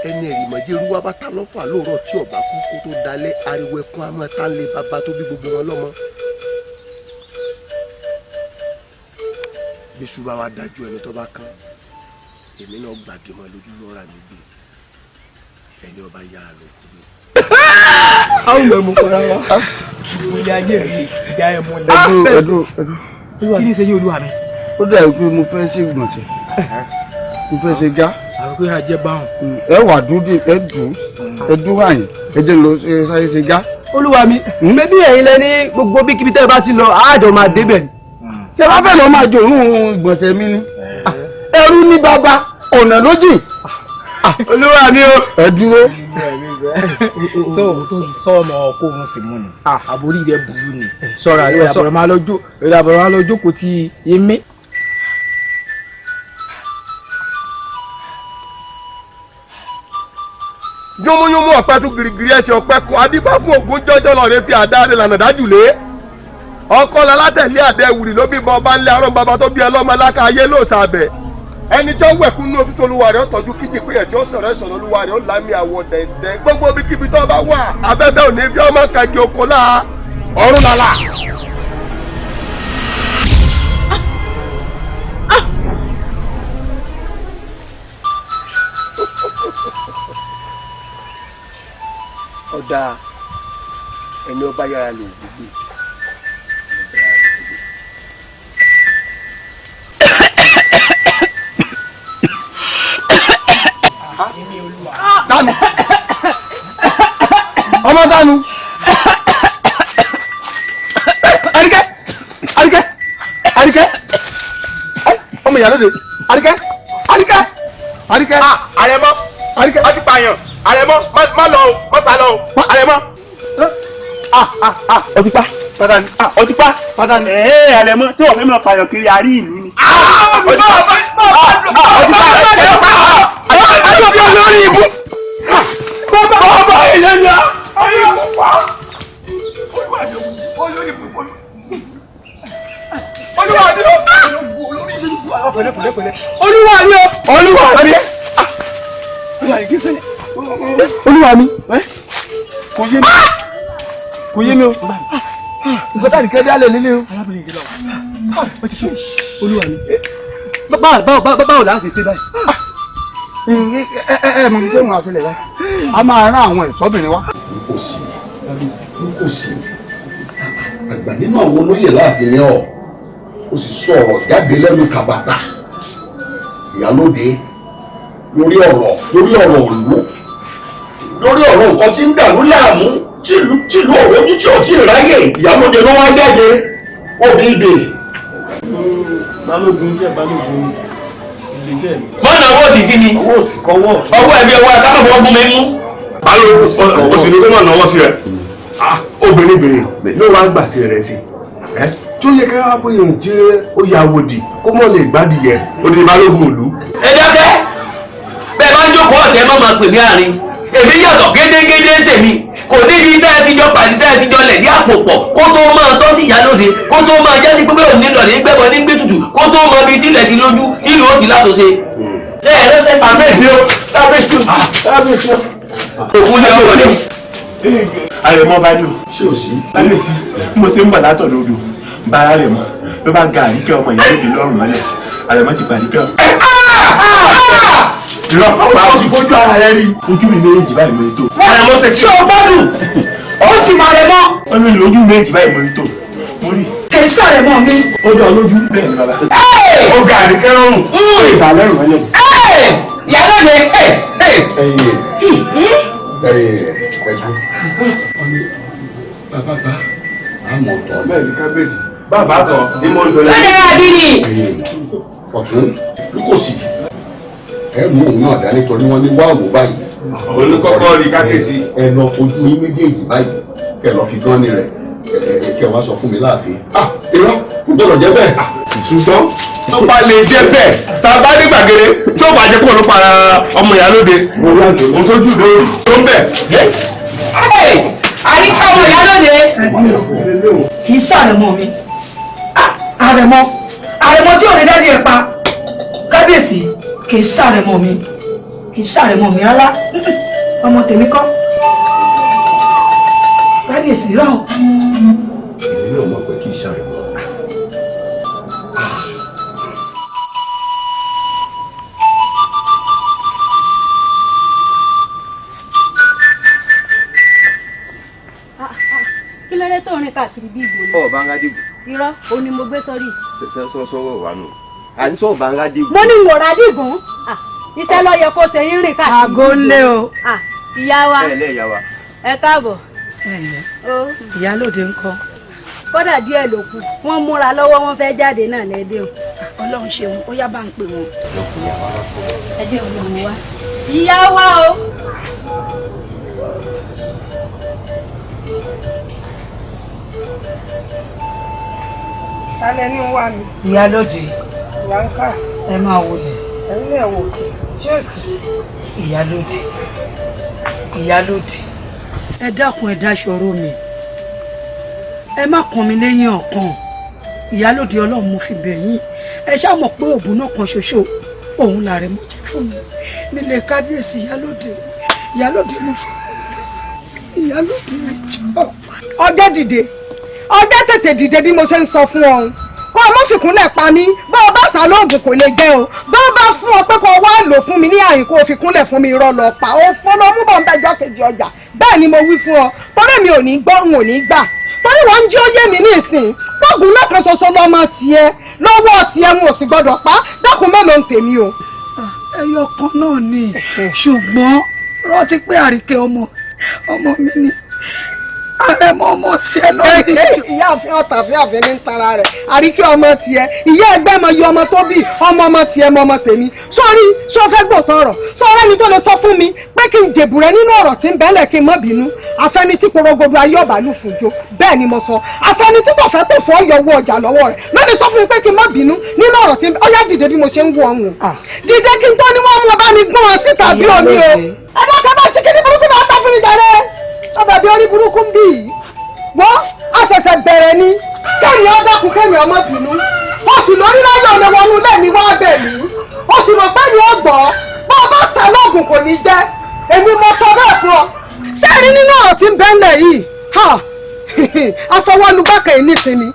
S1: ẹni ẹ̀rìmọ̀jẹ́ ruwa bá ta lọ́fà lóòrọ̀ tí ọba kú kó tó dalẹ̀ ariwo ẹkún amọ̀ tá ń lé bàbá tó bí gbogbo wọn lọ́mọ. bí ṣùgbọ́n wa dájú ẹni tó bá kán èmi náà gbàgbé mọ́ lójú lọ́ra mi gbé ẹni ọba yára lọ kú mi.
S14: àwọn ọmọ kọra wa ilé ayé mi ìyá ẹ mọ náà.
S5: ẹdùn
S14: kí ni ṣe yí olúwa mi.
S5: ó dà pé mo fẹ́ ṣe ìgbọ̀nsẹ̀ mo fẹ́ ṣe gá.
S14: àwọn pé ajẹ́ báwọn.
S5: ẹ wà dúdú ẹdùn wáyé ẹ jẹ́ lọ ṣe ṣe gá.
S14: olúwa mi bébí ẹ̀yin lẹ ní gbogbo bí kíbi tẹ́ ẹ bá ti lọ àádọ́ máa débẹ̀ ni.
S5: ṣé wàá fẹ́ lọ máa jò òórùn ìgbọ̀nsẹ̀ mi ni. ẹrú ní bàbá ọ̀nà lójì.
S14: olúwa mi o.
S5: ẹ dúró.
S14: sọ ọmọ ọkọ òun sì mú ni àbórí rẹ burú ni sọra ìdàbọ̀rọ̀ máa lọ jókòó ti imí.
S11: yúnmúyúnmú ọ̀pẹ tún girigiri ẹsẹ̀ ọ̀pẹ kun adíbá fún ògún jọjọ́ lọ́ọ́ rẹ fi àdá rẹ lànà dájú lé ọkọ la látẹ̀lé àdá ẹ̀wùrì ló bí bọ́ ọba ńlẹ̀ arọ́ bàbá tó bí ẹlọ́mọ aláka ayé ló sàbẹ̀ ẹni tí ó wẹ̀kú ní òtútù olúwa rẹ̀ ó tọ́jú kíjì pé ẹ̀ tí ó sọ̀rọ̀ ẹ̀sọ̀rọ̀ olúwa rẹ̀ ó lámì àwọ̀ dẹ̀dẹ̀ gbogbo bí kíbi tó bá wà abẹ́fẹ́ òní bí ọmọ kẹjì oko láà ọ̀run làlà.
S1: ọ̀dà ẹni ọba yára lò gbogbo.
S5: Dànù ọmọ dànù Àríkẹ́ Àríkẹ́ Àríkẹ́ ọmọ ìyá lóde Àríkẹ́ Àríkẹ́ Àríkẹ́.
S8: Àrẹ̀mọ
S5: Àríkẹ́
S8: ọtí pààyàn Àrẹ̀mọ má lọ o má sá lọ o Àrẹ̀mọ.
S5: ọtí pa
S8: pátánì ọtí pa pátánì. Àrẹ̀mọ tí wọ́n fẹ́ mọ̀ pààyàn kiri àárí ìlú ni. ọtí pa
S5: lórí ibú.
S8: bàbá ìyẹn ya ayé kò pa.
S5: olúwa mi o olúwa mi olúwa mi kò yé mi kò yé mi o nǹkan tá àdìkẹ́ dálẹ̀ nílé o.
S14: olúwa mi báwo la ṣe ṣe báyìí.
S5: ẹ mọ nígbà wọn àṣẹlẹ̀ báyìí a máa rán àwọn ẹ̀ṣọ́bìnrin wa.
S11: kò sí àgbà nínú àwọn olóyè láàfin yẹn ó sì sọ̀rọ̀ jáde lẹ́nu kàbàtà ìyálóde lórí ọ̀rọ̀ òlú lórí ọ̀rọ̀ nǹkan tí ń dàrú láàmú tìlú òrojú tí ò tí ì ráyè ìyálóde ló wá jáde òbí ibè.
S14: balógun iṣẹ́ balógun iṣẹ́ mi.
S3: mọ́nà owó òsì sí ni
S11: owó òsì kan wọ̀.
S3: ọwọ́ ẹ̀bí ọwọ́ àtàkùn ọgbọ́n mi mú.
S8: balógun òsì ni kó máa náwó sí ẹ obìnrin ló wá gbà sí rẹ sí tó yẹ ká wá fún yòó jẹ oyè àwòdì kó mọ̀ lè gbádìyẹ odi balógun ìlú.
S3: ẹ dákẹ́ bẹ́ẹ̀ bá ń jókòó ọ̀tẹ̀ mọ́ máa pè mí àárín èmi yàtọ̀ gédégédé tèmi kò níbi tẹ́ ẹ ti jọ pàdé tẹ́ ẹ ti jọ lẹ̀ ní àpò pọ̀ kó tó máa tọ́ sí ìyálóde kó tó máa jẹ́ sí pé òní lọ ní gbẹ́bọ ní gbé tutù kó tó máa bi tílẹ̀ ti lójú tílù ó ti látòṣe. ṣé ẹ lọ́sẹ̀ sí.
S8: àbẹ́sí o àbẹ́sí o.
S3: òkú ni ọkọ ni.
S8: Àrẹ̀mọ bá ní o ṣé o sí àbẹ́sí mo ṣe ń bọ̀ látọ̀ lódò bára rẹ̀ mọ́ ló bá ga àríkẹ́ ọmọ ìyá lóde lọ́rùn mọ́lẹ̀ Àrẹ̀mọ ti paríkẹ́ o. lọ àwọn sì fojú ara rẹ rí ojú mi méjì báyìí mo ní tó.
S3: Àrẹ̀mọ ṣe ṣé o gbádùn ó sì máa rẹ mọ́.
S8: wọ́n mi lójú méjì báyìí mo ní tó mo rí.
S2: kì í sọ̀rọ̀ mọ́ mi.
S8: ó jọ lójú bẹ́ẹ̀ ni bàbá. ó ga àríkẹ́ lọ́rùn ó ìta lẹ́rù mọ́lẹ̀.
S3: ìyálóde
S11: bàbá àmọ̀ tọ́
S8: bẹ́ẹ̀ ni kábíyèsí bàbá kan ní mo ń dọ̀lẹ́.
S3: lọ́dẹ̀ àdínì.
S11: ọ̀tún lúkòsì ẹ mú òun náà dání torí wọn ní wáàwò báyìí.
S8: olùkọ́kọ́ rí kábíyèsí.
S11: ẹ lọ fojú yín méjèèjì báyìí kẹ lọ fi gán ní rẹ kẹ wá sọ fún mi láàfin. irọ́ kò gbọdọ̀ jẹ́ bẹ́ẹ̀.
S8: ṣùgbọ́n tó bá lè jẹ́ bẹ́ẹ̀ tá a bá ní gbàgede tí ó bá jẹ́ pọ̀ ló pa ọmọ ìyálóde òun tó jù lórí tó ń bẹ̀.
S16: àyíká ọmọ ìyálóde.
S17: kì í ṣàrẹ̀mọ mi àrẹ̀mọ tí ò ní dádì ẹ̀ pa kábíyèsí kì í ṣàrẹ̀mọ mi rárá ọmọ tèmi kọ́ kábíyèsí rà ó.
S11: èmi náà mọ̀ pé kì í ṣàrẹ̀mọ.
S12: kí ló dé tó rìn káàkiri bí ìgbò
S1: ọ̀ bá ń rádìgbò.
S12: irọ́ o ni mo gbé sọ́rí.
S1: sọ́rọ̀ wà nù. àní sọ̀rọ̀ bá ń rádìgbò.
S12: mo ní wò rádìgún iṣẹ́ ló yẹ kó ṣe ń rìn káàkiri.
S17: àgọ́ lé o.
S12: ìyá wa
S1: ìyá wa.
S12: ẹ káàbọ̀.
S17: ìyálóde ńkọ́.
S12: kódà díẹ̀ ló kù wọ́n múra lọ́wọ́ wọ́n fẹ́ jáde náà lẹ́dẹ̀ o.
S17: ọlọ́run ṣeun ó yá bá ń pè wọ́n.
S12: ẹ jẹ́ òun wá. ìyá wa o.
S2: Tálẹ̀ ní wà mí.
S17: ìyálóde
S2: Ìyáńká.
S17: ẹ máa wọlé.
S2: Ẹ̀yin náà wò kí. Ṣé èsì?
S17: ìyálóde ẹ dákun ẹ dáṣọrọ mi ẹ má kàn mí lẹ́yìn ọ̀kan ìyálóde ọlọ́run mo fi bẹ̀ yín ẹ ṣáà mọ̀ pé òbú náà kan ṣoṣo òun làrẹ mo jẹ́ fún mi nílé kábíyèsí ìyálóde mo fún ìyálóde ẹjọ́.
S2: Ọjọ́ dìde ọjọ́ tètè dìde bí mo ṣe ń sọ fún ọ kó o mọ̀ fìkúnlẹ̀ pa mí bá o bá sá lóògùn kò lè jẹ́ o bá o bá fún ọ pé kó o wá lò fún mi ní àyìn kó o fi kúnlẹ̀ fún mi irọ́ lọ pa o fún ọ mú bọ̀ ń bẹjọ́ kejì ọjà bẹ́ẹ̀ ni mo wí fún ọ torí mi ò ní gbọ́ n ò ní gbà torí wọ́n ń jí ó yé mi ní ìsìn lóògùn náà kan ṣoṣo lọ́mọ tiẹ̀ lọ́wọ́ tiẹ̀ mo sì gbọ́dọ̀ pa dákun mélòó ń tèmi o.
S17: ẹyọ kan náà ni ṣùgbọ́n rántí pé àríkẹ́ ọmọ mi ni àrẹ̀mọ ọmọ tiẹ̀ náà ni.
S2: ìyá àfin ọ̀tà àfin àfin ní tara rẹ̀ àríkẹ́ ọmọ tiẹ̀ ìyá ẹgbẹ́ mọ iye ọmọ tó bí ọmọ tiẹ̀ mọ ọmọ tèmi sọ́ọ́rí sọ fẹ́ gbòòtọ́ ọ̀rọ̀ sọ́ọ́rẹ́ mi tó lè sọ fún mi pé kí n jèbù rẹ nínú ọ̀rọ̀ tí ń bẹ́lẹ̀ kí n má bínú afẹ́ni tí porogodo ayé ọ̀bà lù fún jo bẹ́ẹ̀ ni mo sọ afẹ́ni tí kò fẹ́ tó fọ́ yọ owó ọjà lọ́wọ́ rẹ̀ lónìí sọ fún mi pé kí n má bínú nínú ọ̀rọ̀ tí ó yá dìde bí mo ṣe ń wọ ọ̀hún dìde kí n tó ní wọ́n mú ọba mi gbọ́n ọ síta bí omi o ẹ̀dá kan bá chikin ní burúkú náà tá fún mi jàre ọba bí orí burúkú ń bì í wọ́n àṣẹ̀ṣẹ̀ bẹ̀rẹ̀ ni kẹ́mi ọ dákun kẹ́mi ọmọ bínú oṣù lórí láyọ̀ ọ̀nà wọnú lẹ́mi wá bẹ̀ mí oṣù rò pé mi ò gbọ́ bá ọba sàlọ́ọ̀gùn kò ní jẹ́ èmi mo sọ bẹ́ẹ̀ fún ọ sẹ́ẹ̀rí nínú ọ̀rọ̀ tí ń bẹ́ńlẹ̀ yìí afọwọ́nugbákẹ́ yìí nísìnyí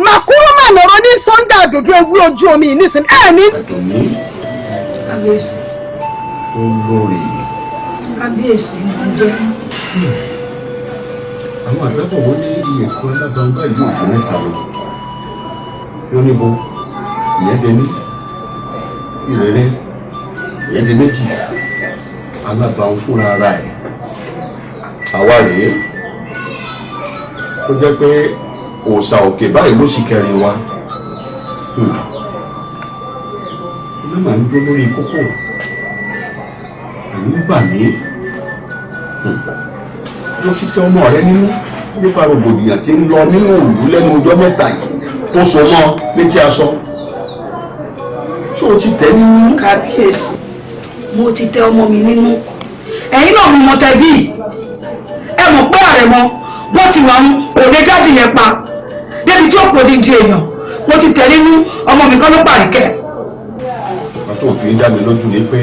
S2: màkúrú mà lọ́rọ́ ní sọ́ńdà àdòdó ewé ojú omi yìí nísìnyí ní.
S17: kábíyèsí.
S11: olórí.
S17: kábíyèsí ló ń jẹ́.
S11: àwọn àgbàbọ̀ wọn ní iye kan alábàáńgbá yìí ò jẹ́ mẹ́ta lọ. yóò níbo ìyẹn dé ní ìrẹ̀lẹ̀ ìyẹn dé méjì alábàáń fúnra ara ẹ̀ àwa rèé tó jẹ́ pé òòṣà òkè báyìí ló sì kẹrin wa iná máa ń dúró lórí kókó ìlú ń bà mí ló ti tẹ ọmọ rẹ nínú nípa rògbòdìyàn tí ń lọ nínú ìlú lẹ́nu ọjọ́ mẹ́ta yìí tó so mọ́ létí aṣọ tí o ti tẹ̀ nínú.
S17: kábíyèsí mo ti tẹ ọmọ mi nínú ẹ̀yin náà mo tẹ bí ẹ mọ̀ pé àrẹ̀mọ bó ti wà ń kò lè jáde yẹn pa débi tí ó pò di èèyàn mo ti tẹ nínú ọmọ mi kọ́ ló pàríkẹ́.
S11: nǹkan tó ń fi dá mi lójú ni pé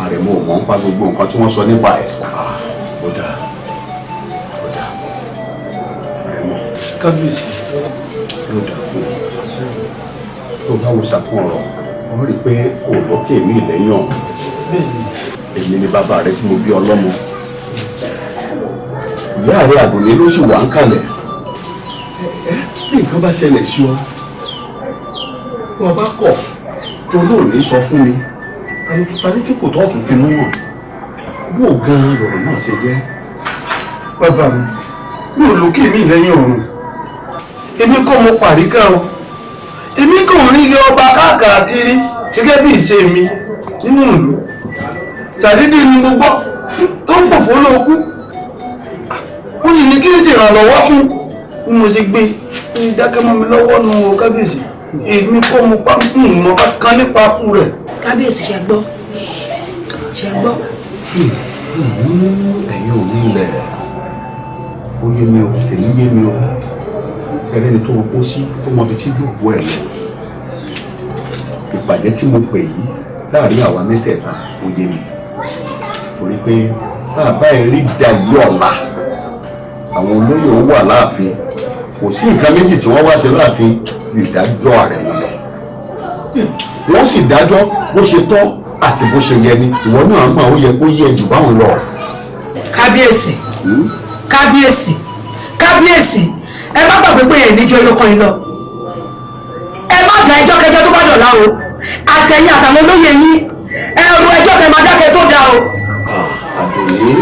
S11: àrẹ̀mọ ò mọ̀ ń pa gbogbo nǹkan tí wọ́n sọ nípa ẹ̀. ó dáa ó dáa àrẹ̀mọ
S9: kábíyèsí
S11: ló dáa fún ọ tó bá wo sàkún ọ̀rọ̀ wọ́n rí i pé kò lókè mí lẹ́yìn ọ̀hún èmi ni bàbá rẹ tí mo bí ọlọ́mọ ìyá rẹ àdùnní ló sì wà ń kalẹ̀ bí nǹkan bá ṣẹlẹ̀ sí ọ wọn bá kọ̀ tó lóòní sọ fún mi tanítúkù tó tún fi mú wọn bó gan-an lọ̀rọ̀ náà ṣe jẹ́.
S9: bàbá mi ò lókè mí lẹ́yìn ọ̀run èmi kọ́ mo pàríkà o èmi kò rí ilé ọba káàkiri gẹ́gẹ́ bí ìṣe mi nínú ìlú ṣàdédé ni mo gbọ́ tó ń pòfó lóòkú ó sì ní kí n ti ràn lọ́wọ́ fún bí mo ṣe gbé ní dákẹ́ mọ́ mi lọ́wọ́ nu kábíyèsí.
S11: èmi kọ́ mo pa mọ̀ bá kan nípa kú rẹ̀.
S17: kábíyèsí ṣe gbọ́ ṣe gbọ́.
S11: ẹ̀yin ò ní ilẹ̀ ó yé mi o èmi yé mi o ẹlẹ́ni tó o kó sí tó mọ ibi tí gbogbo ẹ̀ lọ. ìpàdé tí mo pè yìí láàrin àwa mẹ́tẹ̀ẹ̀ta ó yé mi torí pé bàbá ẹ̀ rí da yìí ọ̀la àwọn olóyè ó wà láàfin kò sí nǹkan méjì tí wọ́n wá ṣe láàfin ju ìdájọ́ ààrẹ wọn lọ wọ́n sì dájọ́ bó ṣe tọ́ àti bó ṣe yẹ ni ìwọ náà máa ó yẹ kó yẹ jù báwọn lọ.
S17: kábíyèsí kábíyèsí kábíyèsí ẹ má gbàgbé pé ẹ̀ níjọ́ yóò kọ́ yín lọ ẹ má dá ẹjọ́ kẹjọ tó bá dọ̀la o àtẹ̀yìn àtàwọn olóyè yín ẹrù ẹjọ́ tẹ máa dákẹ́ tó dáa o.
S11: àdòyé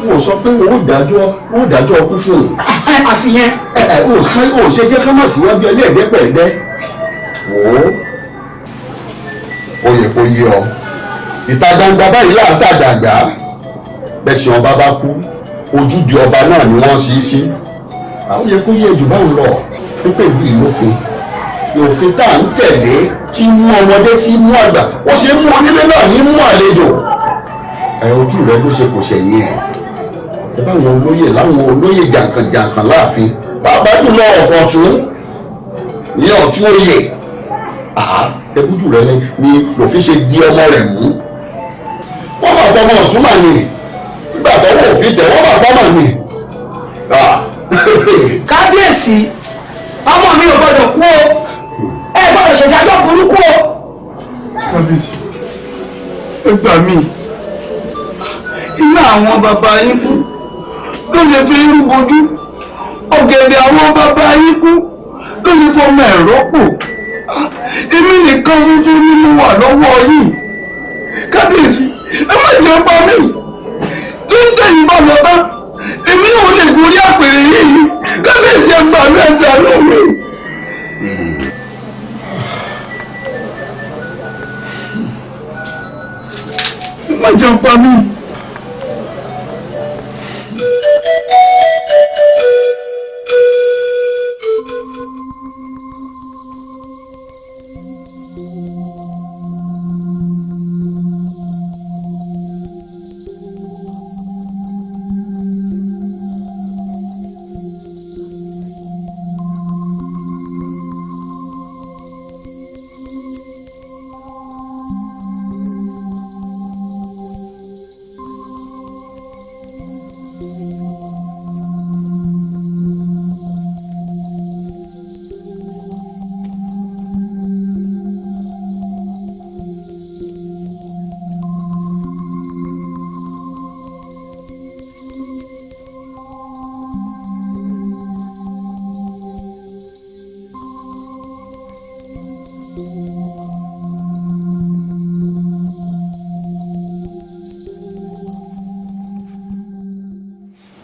S11: wọn sọ pé wọn ò dájọ́ ọkú fún un.
S17: àfihàn.
S11: ò ṣe jẹ́ ká má síwájú ẹlẹ́ẹ̀dẹ́gbẹ̀ẹ́dẹ́ wò ó yẹ kó yé ọ ìta gbangba báyìí láàtà dàgbà bẹ́sẹ̀ ọba bá kú ojúde ọba náà ni wọ́n ṣí sí àwọn yẹ kó yé jù báwọn lọ pípé ìlú ìlófin òfin tá à ń tẹ̀lé tí mú ọmọdé tí mú àgbà ó ṣe mú onílé náà ní mú àlejò ojú rẹ ló ṣe kò ṣẹ̀yìn ẹ báwọn olóyè láwọn olóyè jàǹkànjàǹkàn láàfin pàápàá jùlọ ọ̀tún ní ọ̀tún oyè ẹkújù rẹ ni lòfin ṣe di ọmọ rẹ mú wọn bá gbọmọ ọ̀tún mà ní nígbà tó wọ òfin tẹ wọn bá gbọmọ ní.
S17: kábíyèsí ọmọ mi ò gbọdọ̀ kú o ẹ gbọdọ̀ ṣèdájọ́ burúkú o.
S11: kábíyèsí ẹ gbà mí iná àwọn bàbá yín kú ló ṣe fi irú bojú ọ̀gẹ̀dẹ̀ àwọn bàbá yín kú ló ṣe fọmọ ẹ̀rọ pò èmi nìkan fífi nínú wà lọ́wọ́ yìí kábíyèsí ẹ má jẹ́ ọba mi nígbà yìí bá lọ bá èmi náà lè gorí àpèrè yìí kábíyèsí ẹ gbà mí ẹsẹ̀ àánú mi. ẹ má jẹ́ ọba mi.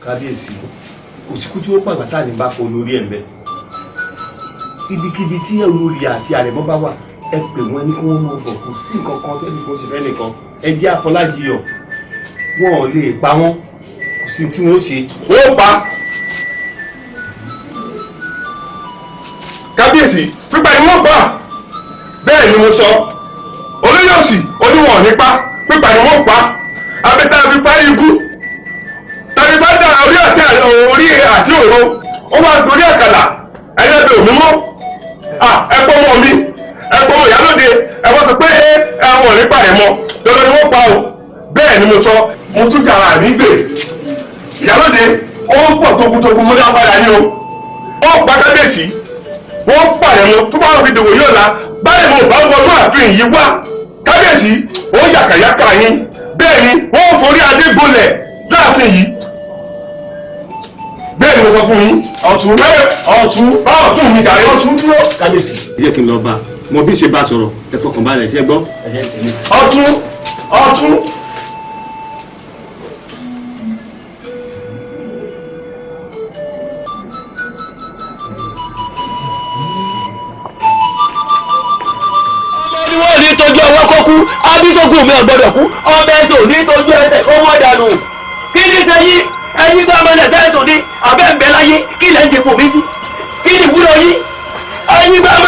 S14: kábíyèsí òsìkú tí ó pàgbà tá à ní bá fọ lórí ẹ̀ ń bẹ ibikíbi tí olórí àti àrẹ̀mọ bá wà ẹ pè wọ́n ní kí wọ́n máa bọ̀ kò sí nǹkan kan tẹ́lẹ̀ kó ṣe fẹ́ nìkan ẹ jẹ́ àfọlájiyọ̀ wọn ò lè pa wọ́n kò sí tí wọ́n ṣe.
S8: wọ́n pa kábíyèsí pípa ni wọ́n pa bẹ́ẹ̀ ni mo sọ olóyè òsì oníwọ̀n nípa pípa ni wọ́n pa abẹ́tà fi fáyé ikú tàbí bá dá orí àti òró ó máa dorí àkàlà ẹlẹ́dẹ̀ òmímọ́ ẹ̀pọ̀ ọmọ mi ẹ̀pọ̀ ọmọ ìyálóde ẹ̀pọ̀ sọ pé ẹ̀wọ̀n nípa ẹ̀ mọ́ dandan ni wọ́n pa o bẹ́ẹ̀ ni mo sọ mo tún jàrà nígbè ìyálóde ó ń pọ̀ tókùtókù mo dá padà ní o ó pa kábíyèsí wọ́n pàdé mo tó bá wọn fi dòwò yóò la báyìí mo bá wọnú ààfin yìí wá kábíyèsí ó yàkàyàkà yín bẹ́ẹ̀ ni wọ́n forí adé gbolẹ̀ láàfin yìí bẹ́ẹ̀ ni mo sọ fún yín ọ̀tún mi jàre ọ̀tún dúró.
S14: kábíyèsí ẹ jẹ́ kí n lọ bá mo bí ṣe bá sọ̀rọ̀ ẹ fọkàn balẹ̀ ṣe gbọ́.
S8: ọ̀tún.
S3: wọ́n ní tọ́jú ọwọ́ kó kú abísógún mi ò gbọ́dọ̀ kú ọmọ ẹ̀sùn ní tọ́jú ẹsẹ̀ kó wọ́n dànù kí ni sẹ́yìn ẹ̀yin bá ọmọ ẹ̀sẹ̀ ẹ̀sùn ní abẹ́ ń bẹ láyé kí lẹ́ ń dipò mí sí kí ni wúlò yín ẹ̀yin bá ọmọ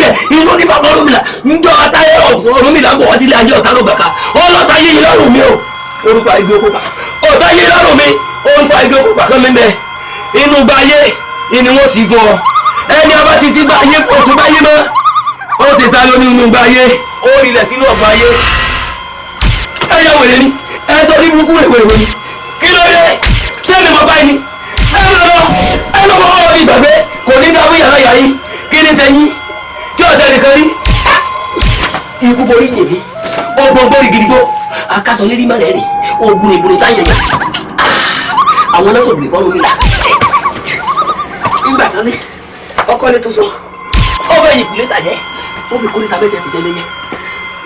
S3: jẹ inú ní bàbá Ọ̀rúnmìlà njọ àtàyè Ọ̀rúnmìlà bọ̀ wá sílé ayé ọ̀tá ló gbàká ọlọ́ta yé yìí lọ́rùn mi o orúkọ igi okùnfà ọ̀tá yé lọ́rùn mi orúkọ igi okùnfà kan mi bẹ inú gba ayé ni wọ́n sì fún ọ ẹni ọba ti ti gba ayé fún òtún báyé mọ́ ó sì sá lórí inú gba ayé ó rilẹ̀ sínú ọgbà ayé ẹ yẹ wèrè ni ẹ sọ ní burúkú wèrè ni kí ló dé sẹ́ni mo bá yín ni ẹ lọ bọ́ ọ ìgbàgbé kò ní dábò yàrá yàrá yìí kí ni sẹ́yìn tí ọ̀sẹ̀ nìkan rí ikú borí yìí ọgbọ̀n borí gidigbó akásọ lérí má rẹ̀ rè ogun ìbúrò táyà yà àwọn náà sọ̀rọ̀ ìfọ́nù mi là nígbà kan ní ọkọ ilé tó sọ ọbẹ̀ yìí kùlé tàjẹ́ ó fi kórìíta mẹ́tẹ̀ẹ̀ ti tẹ́lẹ̀ yẹ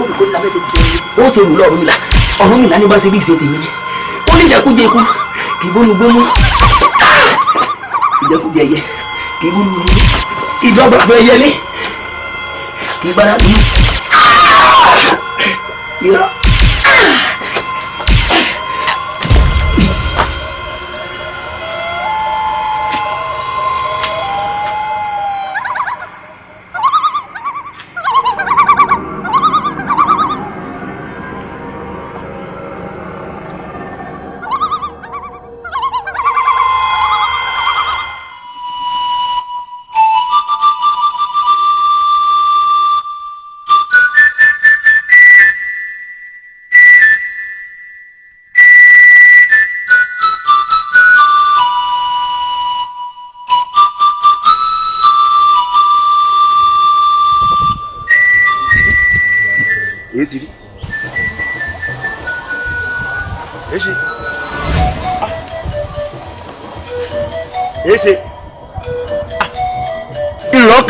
S3: ó fi kórìíta mẹ́tẹ̀ẹ̀ ti tẹ́lẹ̀ yẹ ó ṣe wù lọ Ọ̀rúnmìlà ní bá ṣe bí ìṣe tèmi ni ó ní ìjẹkújẹ ikú kì í bónú gbómú ìjẹkújẹ yẹ kì í bónú gbómú ìdọ́gba ẹyẹlé kì í bára nínú irọ́.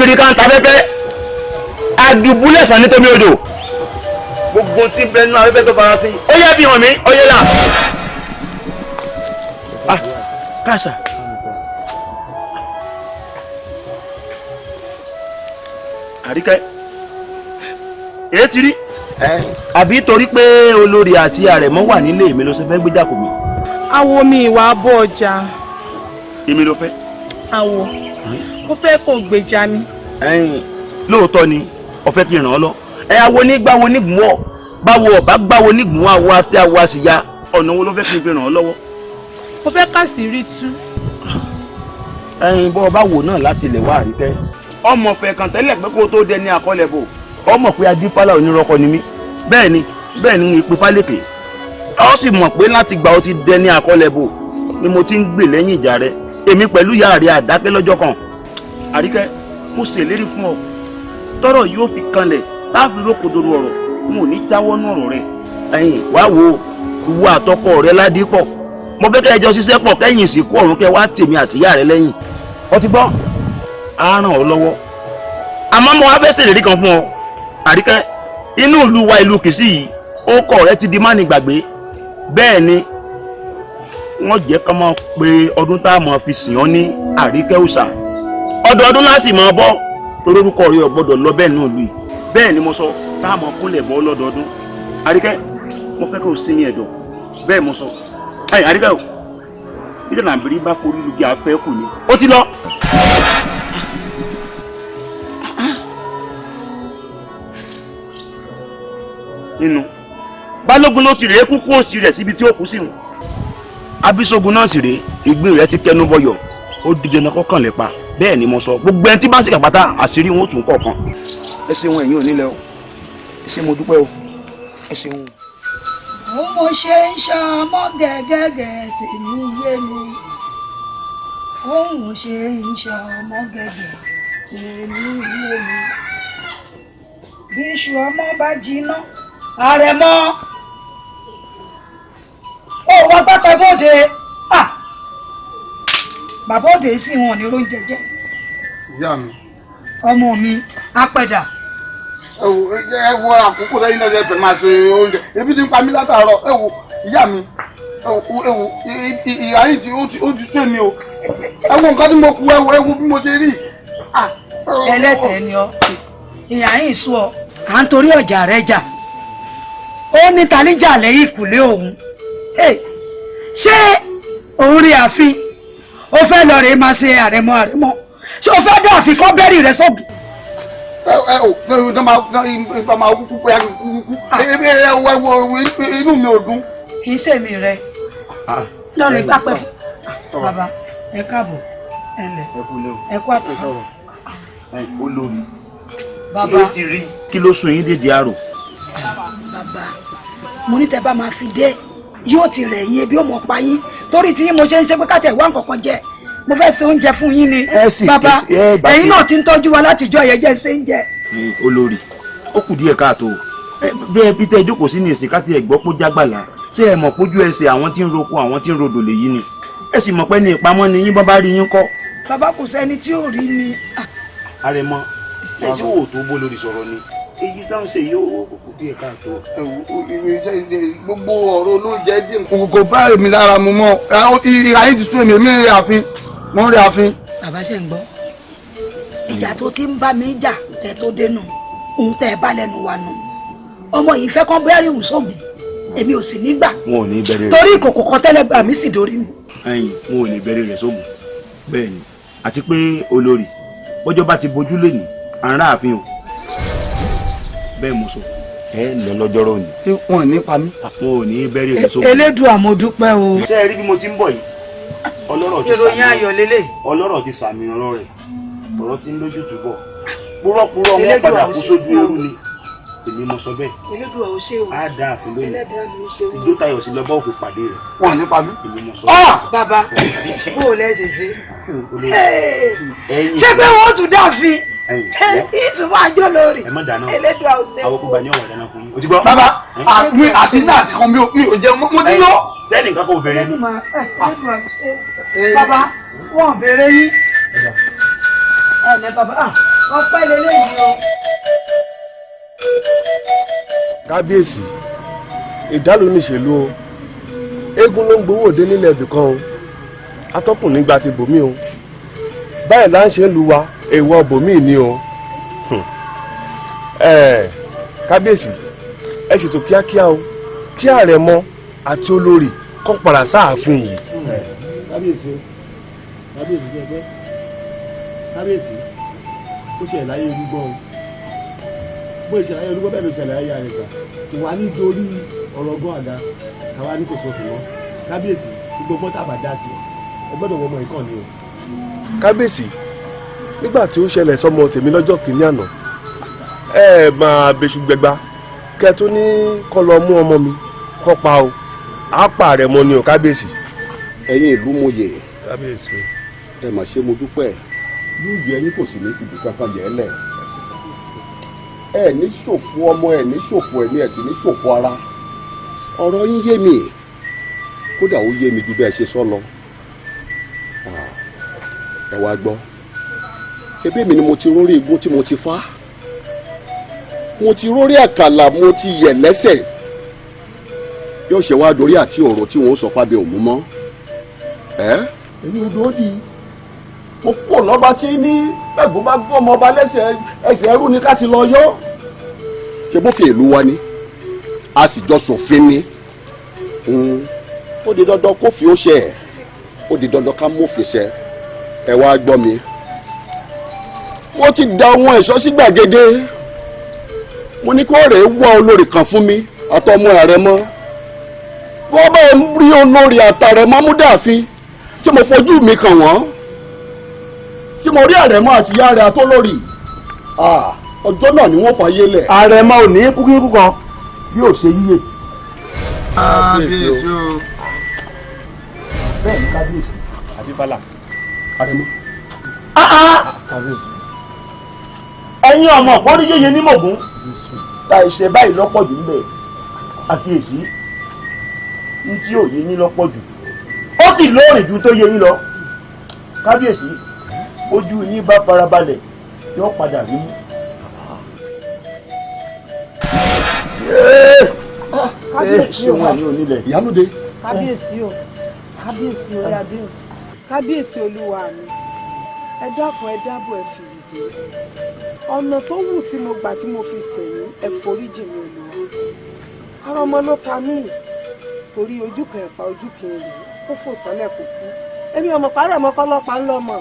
S8: Kiri ká ń ta fẹ́fẹ́ adùbúlẹ̀sán ní tómi odò gbogbo tí bẹ́ẹ̀ nínú afẹ́fẹ́ tó fara sí ó yẹ bí hàn mí ó yẹ là. káàsà àríkẹ́ èyí ti rí àbí torí pé olórí àti àrẹ̀mọ wà nílé mi ló ṣe fẹ́ gbéjà kò mí.
S13: awo mi ìwà bọ̀ ọjà.
S8: èmi ló fẹ́.
S13: awo mo fẹ́ kó gbèjà ni.
S8: lóòótọ́ ni ọ̀fẹ́ ti ràn ọ́ lọ awo nígbàwo nígbùnwọ̀ báwo ọ̀bá gbáwo nígbùnwọ̀ àwọ̀ àti àwọ̀ àṣìyá ọ̀nà wo ló fẹ́ kí n fi ràn ọ́ lọ́wọ́.
S13: mo fẹ́ kásì rí tú.
S8: bọ́ ọba wò náà láti ilẹ̀ wá àríkẹ́. ọmọ fẹ́ kàn tẹ́lẹ̀ pé kó tó dẹni àkọlẹ̀ bò ọmọ pé adífálà onírọ́kọ ni mí bẹ́ẹ̀ ni ń pe fálẹ́kẹ̀ ọ sì mọ̀ pé láti gbà ó ti dẹni àkọlẹ̀ bò ni mo ti ń gbè lẹ́yìn ìjà rẹ èmi pẹ̀lú ìyá rẹ àdákẹ́ lọ́jọ́ kan àríkẹ́ mo ṣèlérí fún ọ tọ́rọ̀ yóò fi kanlẹ̀ láàfin lókodoro ọ̀rọ̀ n ò ní jáwọ́ nú ọ̀rọ̀ rẹ wá wo ìwọ àtọkọ rẹ ládìpọ̀ mo fẹ́ kẹ́ ẹ jọ ṣiṣẹ́ pọ̀ kẹ́yìn ìsìnkú ọ̀run kẹ́ wá tèmi àtìyá rẹ lẹ́yìn ọ ti gbọ́ á ràn ọ́ lọ́wọ́ àmọ́ mo wá fẹ́ ṣèlérí kan fún ọ àríkẹ́ inú ìlú wa ìlú Kìsì yìí ó kọ̀ rẹ ti di má ní gbàgbé bẹ́ẹ̀ ni wọ́n jẹ́ ká máa pe ọdún tá a máa fi sìn ọ́ ní àríkẹ́ òòṣà ọdọọdún láti máa bọ́ torí orúkọ rẹ ò gbọ́dọ̀ lọ bẹ́ẹ̀ náà lù yìí bẹ́ẹ̀ ni mo sọ tá a máa kúnlẹ̀ bọ́ lọ́dọọdún àríkẹ́ mo fẹ́ kó o sinmi ẹ̀dọ̀ bẹ́ẹ̀ mo sọ àríkẹ́ o bíjọ́ nàbírí bá forí lùgì afẹ́ kù ni ó ti lọ. nínú balógun ló ti rèé kúkú òsì rẹ̀ síbi tí ó kú sí wọn abisogun náà sì rèé ìgbín rẹ̀ ti kẹnu bọyọ ó dìde náà kọkàn lè pa bẹ́ẹ̀ ni mo sọ gbogbo ẹni tí bá ń sìkà pátá àṣírí wọn ó tún kọ̀ọ̀kan ẹ ṣeun ẹ̀yin ò nílẹ̀ o ẹ ṣe mo dúpẹ́ o ẹ ṣeun.
S17: ó mo ṣe ń ṣọmọ gẹ́gẹ́gẹ́ tèmi yé mi òun ṣe ń ṣọmọ gẹ́gẹ́ tèmi yé mi bí iṣu ọmọ bá jiná àrẹ̀mọ ó wọ́n pẹ́pẹ́ bóde bàbá òde sí wọn ní oúnjẹ jẹ.
S11: ìyá mi.
S17: ọmọ mi apẹ̀dà.
S11: ẹ wo àkókò lẹ́yìn náà ẹ fẹ́ máa ṣe oúnjẹ ebi ti ń pa mí látàárọ̀ ẹ wo ìyá mi ẹ wo ìyá yìí ó ti sún mi o ẹ wo nǹkan tí mo kú ẹ wo bí mo ṣe rí.
S17: ẹlẹ́tẹ̀ẹ́ ni ọ ìyá yìí sún ọ à ń torí ọjà rẹ jà ó ní talíjà lẹ́yìn ìkùlé òun ṣé òun rí àfin ó fẹ́ lọ rèé máa ṣe àrẹ̀mọ ṣé o fẹ́ dá àfikọ́ bẹ́rì rẹ sọ́gun
S11: tó máa kúkú pé kúkú inú mi ò dùn.
S17: kì í ṣèmi rẹ lọ́rọ̀ pápẹ́ fún bàbá ẹ káàbọ̀ ẹ ǹlẹ́ ẹ kú àtàkùn.
S14: olórí
S17: bàbá
S14: ti rí kí ló sún yín dédé àrò.
S17: bàbá mo ní tẹ bá máa fi dé yóò ti rẹ̀ yín ebi ó mọ̀ pa yín torí tí mo ṣe ń ṣe pé káàtẹ̀ wá nǹkan kan jẹ mo fẹ́ ṣe oúnjẹ fún yín ni bàbá ẹ̀yin náà ti ń tọ́jú wa látijọ́ ẹ̀yẹ jẹ́ ṣe ń jẹ.
S14: olórí ó kù díẹ̀ káàtó bẹ́ẹ̀ bí tẹ́ ẹ jókòó sí ní ìsìn káàtì ẹ̀ gbọ́ pé ó jágbàlá ṣé ẹ mọ̀ pójú ẹsẹ̀ àwọn tí ń roko àwọn tí ń rodò lèyí ni ẹ sì mọ̀ pé ní ìpamọ́ ni yín bá bá rí yín kọ́.
S17: bàbá kò sẹ́ni tí ò rí mi.
S14: àrẹ̀mọ ẹ ṣé wò tó bó lórí sọ̀rọ̀ ni èyí táwọn ṣe yóò kù díẹ̀ káàtó.
S11: gbogbo ọ̀rọ̀ olóúnjẹ dín kò bá èmi lára mu mọ́ ìhàyín ti sún èmi rí àfin mo ń rí àfin.
S17: bàbá ṣe ń gbọ́ ìjà tó ti ń bá mi jà tẹ tó dénú òun tẹ ẹ bá lẹ́nu wa nù ọmọ yìí fẹ́ kán bẹ́ẹ̀rì ìwòsàn èmi ò sì ní gbà
S14: wọn ò ní bẹ̀rẹ̀ rẹ̀
S17: torí ìkòkò kan tẹ́lẹ̀ gbà mí sì dórí mi.
S14: ẹ̀yin wọn ò ní bẹ̀rẹ̀ rẹ̀ sóògùn bẹ́ẹ̀ ni àti pé olórí bọ́jọ́ bá ti bojú lé ní àrà àfihàn bẹ́ẹ̀ mo sọ ẹ lọ lọ́jọ́rọ́ ni.
S11: wọn ò ní pa mí.
S14: wọn ò ní bẹ̀rẹ̀ rẹ̀ sóògùn.
S17: Elédùà mo dúpẹ́ o.
S14: ṣé ẹ rí bí mo ti ń bọ̀ yìí ọlọ́rọ̀ ti sàmì
S17: ìròyìn ayọ̀ lélẹ̀.
S14: ọlọ́rọ̀ ti sàmì ọlọ́rẹ̀ ọ̀rọ̀ ti ń lójú túbọ̀ púrọ́púrọ́ wọn padà kú sójú ooru ni èmi mo sọ bẹ́ẹ̀.
S17: Elédùà ò ṣe o.
S14: á dá àfin lónìí
S17: Ẹlẹ́dàá mi ò ṣe o.
S14: ìjó tayọ̀ sí lọ́bọ̀ òfin pàdé rẹ̀.
S11: wọn ò ní pa mí.
S14: èmi mo sọ
S17: bàbá bó o lẹ́sẹ̀ ṣe.
S14: ẹ̀yin
S17: ṣé pé wọ́n tún dáàfin ìtumọ̀ àjọ lórí.
S14: ẹ má dáná
S17: Elédùà ò ṣe o.
S14: àwọn kò bá ní ọ̀wà dáná fún yín. o ti gbọ́.
S11: bàbá mi àti náà àti kan mi ò jẹ mo ti lọ.
S14: sẹ́ni nǹkan kò bẹ̀rẹ̀ ni.
S17: Elédùà ò ṣe o. bàbá wọn bẹ̀rẹ̀ yín. ẹ lẹ bàbá ọpẹ́ lélẹ́yìn o.
S1: kábíyèsí ìdálò níṣèlú o eégún ló ń gbowó òde nílẹ̀ ibì kan o atọ́kùn nígbà tí bòmí o báyìí là ń ṣe ń lu wa èèwọ̀ bòmí ni o kábíyèsí ẹ ṣètò kíákíá o kí àrẹ̀mọ àti olórí kọ́ padà sáàfin yìí.
S14: kábíyèsí o kábíyèsí jẹ́ kábíyèsí ó ṣe ẹ̀láyé olúgbọ́ o bó ṣe ẹ̀láyé olúgbọ́ bẹ́ẹ̀ ló ṣe ẹ̀láyé àrẹ̀sà kò wá nítorí ọ̀rọ̀ ọgbọ́n àga káwá ní kò sọ fún wọn kábíyèsí gbogbo ọgbọ́n tàbá dá sí ẹ gbọ́dọ̀ wọ ọmọ ìkàn ni o.
S1: kábíyèsí nígbà tí ó ṣẹlẹ̀ sọmọ tèmi lọ́jọ́ kìíní àná ẹ máa bẹṣu gbẹgba kẹ tó ní kọ́ lọ mú ọmọ mi kọ́ pa o àpà rẹ̀ mọ́ ni o kábíyèsí.
S11: ẹ̀yin ìlú mòye
S14: kábíyèsí
S11: ẹ mà ṣe mo dúpẹ́ lóòjì ẹ̀yin kò sì ní fìdí kankan yẹ̀ ẹ́ lẹ̀ ẹ ní ṣòfò ọmọ ẹ ní ṣòfò ẹ̀mí ẹ sì ní ṣòfò ara ọ̀rọ̀ yín yé mi kódà ó yé mi ju bẹ́ẹ̀ ṣe sọ lọ ẹ wá gbọ́ ebí mi ni mo ti rórí igun tí mo ti fá mo ti rórí àkàlà mo ti yẹ̀ lẹ́sẹ̀ yóò ṣe wá dorí àti ọ̀rọ̀ tí wọ́n sọ pábẹ́ òmú mọ́ èyí ò dòódì mo kó lọ́ba tí ní ẹ̀gbọ́n bá gbọ́ ọmọ ọba lẹ́sẹ̀ ẹsẹ̀ ẹrú ni ká ti lọ yọ ṣe bó fi ìlú wa ni a sì jọ ṣòfin ni ó di dandan kó fi ó ṣe ẹ̀ ó di dandan ká mófin ṣe ẹ wá gbọ́ mi mo ti da ohun ẹ̀ṣọ́ sí gbàgede mo ní kó rèé wá olórí kan fún mi àtọmọ rẹ mọ́ wọ́n bá rí olórí àtàrẹ mọ́múdàfin tí mo fojú mi kàn wọ́n tí mo rí àrẹ̀mọ àti ìyá rẹ̀ àtọ́lórí ọjọ́ náà ni wọ́n fàyè lẹ̀.
S14: àrẹ̀mọ ò ní kúkúrú kan bí ò ṣe yíyẹ.
S11: kábíyèsí o.
S14: bẹ́ẹ̀ ni kábíyèsí àti fàlà.
S11: àrẹ̀mọ.
S14: ẹ̀yin ọmọ kọ́ni yéye ní mọ̀gún ta ìṣe báyìí lọ́pọ̀ jù ń bẹ̀ àkíyèsí ní tí ò yé yín lọ́pọ̀ jù ó sì lóòrìn ju tó yé yín lọ kábíyèsí ojú yín bá farabalẹ̀ yóò padà rí mú.
S17: kábíyèsí o
S11: ìyálóde.
S2: kábíyèsí o kábíyèsí orí adé o kábíyèsí olúwa mi ẹ dákun ẹ dábọ̀ ẹ fìyì dé ọ̀nà tó wù tí mo gbà tí mo fi sẹ̀yìn ẹ foríjì mi olúwa ara ọmọ ló ta mí torí ojú kan ẹ̀pà ojú kan èrè ó fò sálẹ̀ kò kú èmi ọmọ pàrọ̀ ọmọ kọ́lọ́pàá ńlọmọ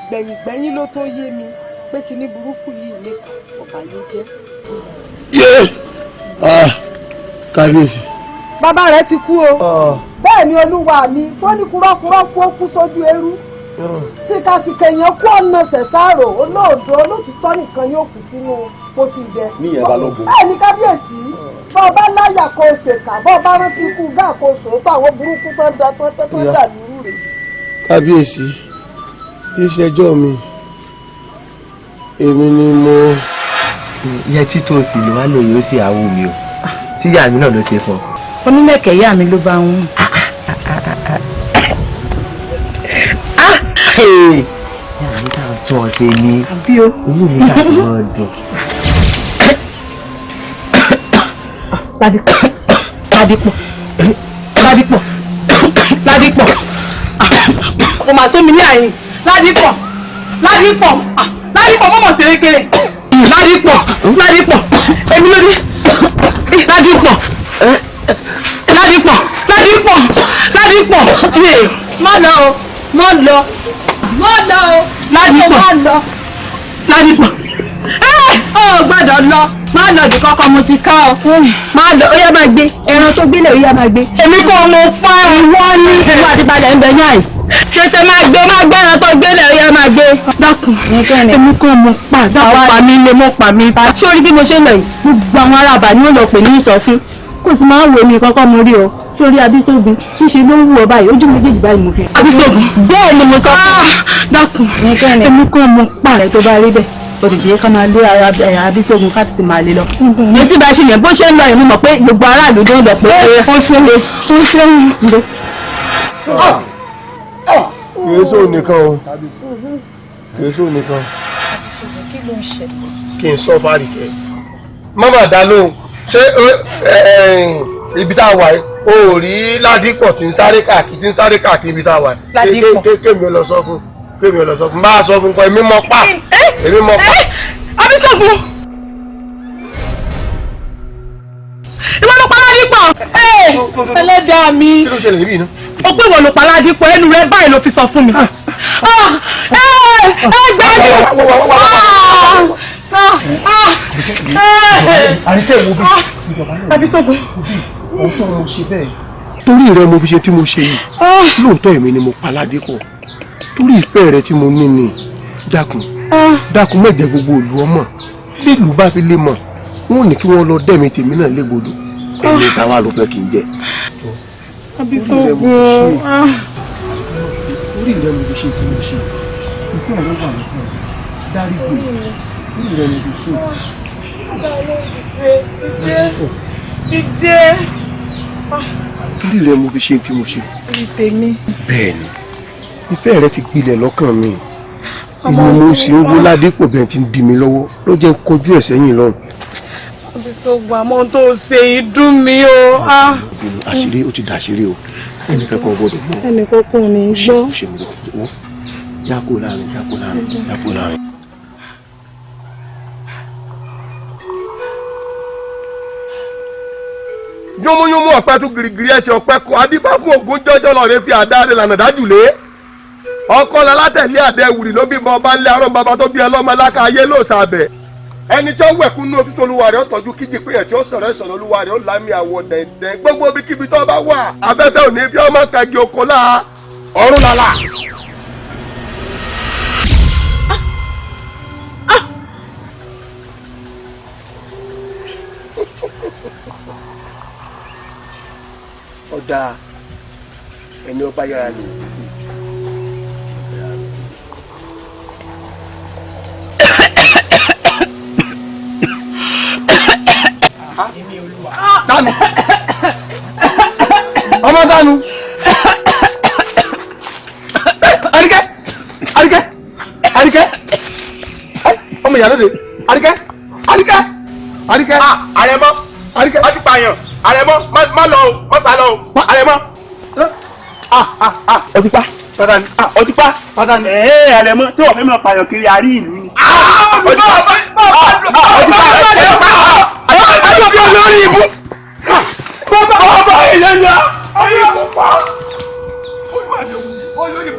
S2: gbẹ̀yìngbẹ̀yìn ló tó yé mi pé kíní burúkú yìí nìkan ọ̀bà yóò jẹ́.
S1: kábíyèsí.
S2: bàbá rẹ ti kú o bẹ́ẹ̀ ni olúwa mi tó ní kúrọ́kúrọ́ kú ó kú sójú eérú síkàsíkà èèyàn kú ọ̀nà ṣẹ̀ṣàrò olóòdó olótìtọ́ nìkan yóò kú sínú pósí jẹ.
S1: níyẹn bá lọ́gbọ̀n.
S2: bẹ́ẹ̀ ni kábíyèsí bọ́ ọba láyà kó o ṣèkà bọ́ ọba rántí kú gáà kó o sòótọ́ àwọn burúkú tó dà lúrú rè.
S1: kábíyèsí ìṣẹ́jọ́ mi èmi ni mo.
S18: ìyẹn títò sí ló wá lóye ó sì àwọ̀ mi o tí ìyá mi náà ló ṣe fún ọ.
S15: onílẹ̀kẹ̀ ìyá mi ló bá ń wù.
S18: ìyá mi táwọn tún ọ ṣe ní inú mi láti máa dùn.
S13: Ládìpọ̀ kò máa sómi ní àyìn Ládìpọ̀ mọ̀mọ́ sí erékeré Ládìpọ̀ èmi ló dé Ládìpọ̀ má lọ o Ládìpọ̀ ó gbọ́dọ̀ lọ má lọ bí kọ́kọ́ mo ti ká ọ má lọ ó yá máa gbé ẹran tó gbélé ó yá máa gbé. èmi kò mọ pa ìwọ ní ìwọ àti balẹ̀ ń bẹ ní àyè. tètè máa gbé ẹran tó gbélé ó yá máa gbé. dákun èmi kò mọ pa dákun pa mí lé mọ́ pa mí. sórí bí mo ṣe lọ yìí gbogbo àwọn aráàbà ni ó lọ pè ní ìsọfún kò sì máa ń wo èmi kọ́kọ́ mo rí ọ sórí Abísógun ṣíṣe ló ń wù ọ báyìí ojú méjèèjì báyìí mo fi. Abísógun bẹ́ẹ̀ ni mo kọ́ dákun èmi kò mọ pa rẹ tó bá rí bẹ́ẹ̀ òdìjẹ́ ká máa lé ara Abísógun ká tètè máa lé lọ. ní tí bá ṣe yẹn bó ṣe ń lọ yẹn mo mọ̀ pé gbogbo aráàlú ló ń lọ pé ó ṣe ń lọ.
S1: kìí sóò nìkan o kìí sóò nìkan kí n sọ fárìkẹ́ mọ́mọ́ dá lóhùn ṣé ibi tá a wà yìí o ò rí Ládìpọ̀ tí ń sáré káàkiri ibi tá a wà yìí kémi ò lọ sọ fún bá a sọ fún nǹkan èmi mọ pa.
S13: Abísógun ìwọ ló pa Ládìpọ̀ ẹlẹ́dàá mi
S1: kí ló ṣẹlẹ̀ níbí iná.
S13: ó pé ìwọ ló pa Ládìpọ̀ ẹnu rẹ báyìí ló fi sọ fún mi.
S1: àríkẹ́ ìwọ bí
S13: Abísógun
S1: òun tó ń ṣe bẹ́ẹ̀ torí rẹ mo fi ṣe tí mo ṣe yìí lóòótọ́ èmi ni mo pa Ládìpọ̀ torí ìfẹ́ rẹ tí mo ní ni dákun má jẹ́ gbogbo ìlú ọmọ bí ìlú bá fi lè mọ̀ wọn ò ní kí wọ́n lọ dẹ́mi tèmi náà légbodò ẹ̀mí táwa ló fẹ́ kí n jẹ.
S13: Abísógun
S1: orí rẹ mo fi ṣe tí mo ṣe ìfẹ́ rẹ wà nìkan dárí gbò orí rẹ mo fi ṣe.
S13: Dídé
S1: orí rẹ mo fi ṣe tí mo ṣe. bẹ́ẹ̀ ni ìfẹ́ rẹ ti gbilẹ̀ lọ́kàn mi ìmọ̀ mo sì ń wó Ládìpọ̀ bẹ́ẹ̀ ti ń di mi lọ́wọ́ ló jẹ́ kojú ẹ̀ sẹ́yìn lọ́rùn.
S13: Abísógun àmọ́ tó ṣe ìdún mi o.
S1: àṣírí ó ti dàṣírí o ẹnìkan kan gbọ́dọ̀ mọ̀.
S13: ẹnìkan kan ò ní í gbọ́.
S1: ṣe mo lọ yàkó láàrin. yúnmúyúnmú ọ̀pẹ tún girigiri ẹsẹ̀ ọ̀pẹ kọ adífá fún ògún jọjọ lọ́ọ̀rẹ́ fi àdá rẹ̀ lànà dájú lé ọkọ lálátẹ̀lé àdẹ wùrì ló bímọ ọba ńlẹ̀ arọ́ bàbá tó bí ẹlọ́mọ aláka ayé ló sàbẹ̀ ẹni tí ó wẹ̀kú ní òtútù olúwa rẹ̀ ó tọ́jú kíjì pé ẹ̀ tí ó sọ̀rọ̀ ìsọ̀rọ̀ olúwa rẹ̀ ó lámì àwọ̀ dẹ̀ndẹ̀ gbogbo ibikíbi tó bá wà abẹ́fẹ́ ò ní fi ọmọ kagi oko láà ọ̀run làlà. ọ̀dà ẹni ọba yára lò dánù ọmọ dánù Àríkẹ́ ọmọ ìyá lóde Àríkẹ́
S8: Àrẹ̀mọ
S1: Àríkẹ́
S8: wọ́n ti pààyàn Àrẹ̀mọ má lọ o má sá lọ o Àrẹ̀mọ.
S1: ọtí pa
S8: pátánì ọtí pa pátánì. Àrẹ̀mọ tí wọ́n fẹ́ mọ̀ pààyàn kiri àárín ìlú ni. ọtí pa
S1: ọtí olórí ibú.
S8: ọba ìyẹn ya ayé kò pa. olórí ibú olórí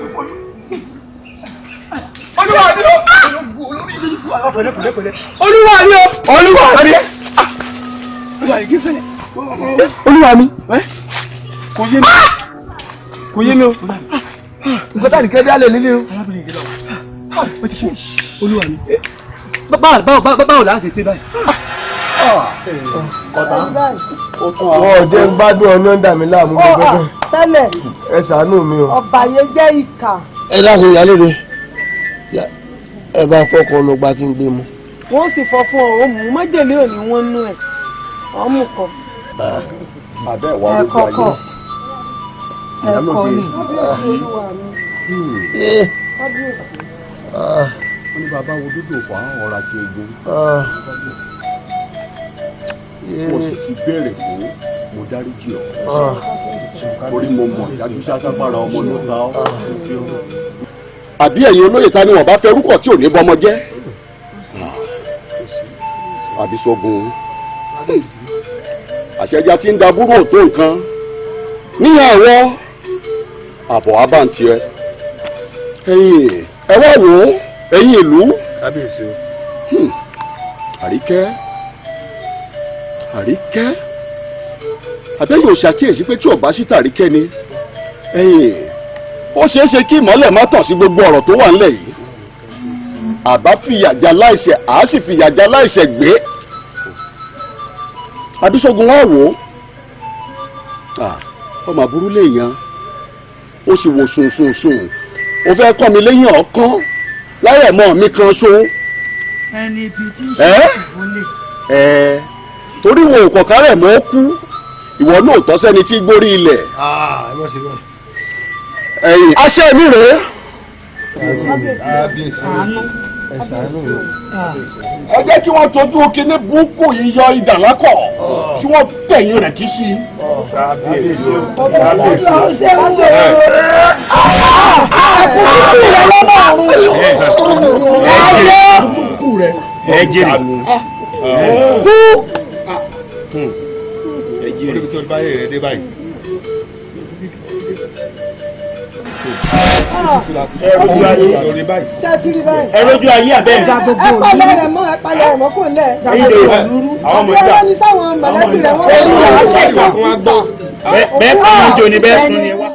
S8: ibú olórí ibú.
S9: olúwa mi o.
S14: olúwa mi.
S9: olúwa mi kí n sẹ́yìn.
S14: olúwa mi. kò yé mi. kò yé mi o. nǹkan tá a lè kẹ́ bí alẹ́ nílé o.
S9: olúwa mi. báwo la ṣe ṣe báyìí.
S1: wọ́n jẹ́ gbádùn ọ̀nà ń dà mí láàmú gbogbo
S2: tẹ́lẹ̀
S1: ẹ ṣàánú mi o.
S2: ọ̀bàyé jẹ́ ìkà.
S1: ẹ dákun ìyá lédè ẹ bá fọkàn ọ̀nà gba kí n gbé mu.
S2: wọ́n sì fọ fún ọ mú májèlé òní wọ́n nú ẹ̀ ọmú kọ.
S11: àbẹ́ ìwà olójú ayé.
S2: ẹ̀kọ́ ni. kábíyèsí olúwa mi. kábíyèsí.
S11: wọ́n ní bàbá wo dúdú fún àwọn ọ̀rọ̀ àti egun. mo sì ti béèrè fún mo dáríjì ọ́. torí mo mọ̀ dájú sátágbára ọmọ ló ta ọ́. àbí ẹ̀yin olóyè ta ni wọ́n bá fẹ́ rúkọ̀ tí ò ní bọ́mọ jẹ́. àbí sógun àṣẹjà tí ń da búrò tó nǹkan níyàwó àbọ̀ abáǹtì ẹ ẹ̀yin ẹ wá wò ó ẹ̀yin ìlú
S14: kábíyèsí o.
S11: àríkẹ́ àríkẹ́ àbẹ́yìn ò ṣàkíyèsí pé tí ọba síta àríkẹ́ ni ẹ̀yin ó ṣeé ṣe kí ìmọ́lẹ̀ má tàn sí gbogbo ọ̀rọ̀ tó wà ńlẹ̀ yìí àbá fìyàjà láìṣẹ̀ àá sì fìyàjà láìṣẹ̀ gbé abíṣogun wá wò ó ọmọ àbúrú lèèyàn ó sì wò sùnsùnsùn ó fẹ́ kọ́ mi lẹ́yìn ọ̀kan láyẹ̀ mọ́ mi kan so.
S17: ẹni ibi tí ń ṣe ìfúnlẹ̀.
S11: torí wo kọ̀kárẹ̀ mọ́ kú ìwọ náà tọ́ sẹ́ni tí gbórí ilẹ̀. ẹ̀yin àṣẹ mi rèé. ẹ jẹ́ kí wọ́n tọ́jú kinní búkú yíyọ idà lákọ̀ kí wọ́n tẹ̀yìn rẹ̀ kí sí.
S14: ẹ jèrè
S11: kú.
S14: ẹ jèrè kí ọdún báyìí rẹ dé báyìí. ẹ rojú ayé lórí báyìí.
S2: ṣé ẹ ti rí báyìí.
S14: ẹ rojú ayé abẹ́ ẹ̀.
S2: ẹ palẹ̀ rẹ̀ mọ́ ẹ palẹ̀ rẹ̀ mọ́ kò lẹ̀.
S14: àwọn ọmọ
S2: ìjà ọlọ́ni sáwọn mọ̀lẹ́bí rẹ̀ wọ́n
S14: bẹ́ẹ̀ kọ́ ní jò ní bẹ́ẹ̀ sún ni wá.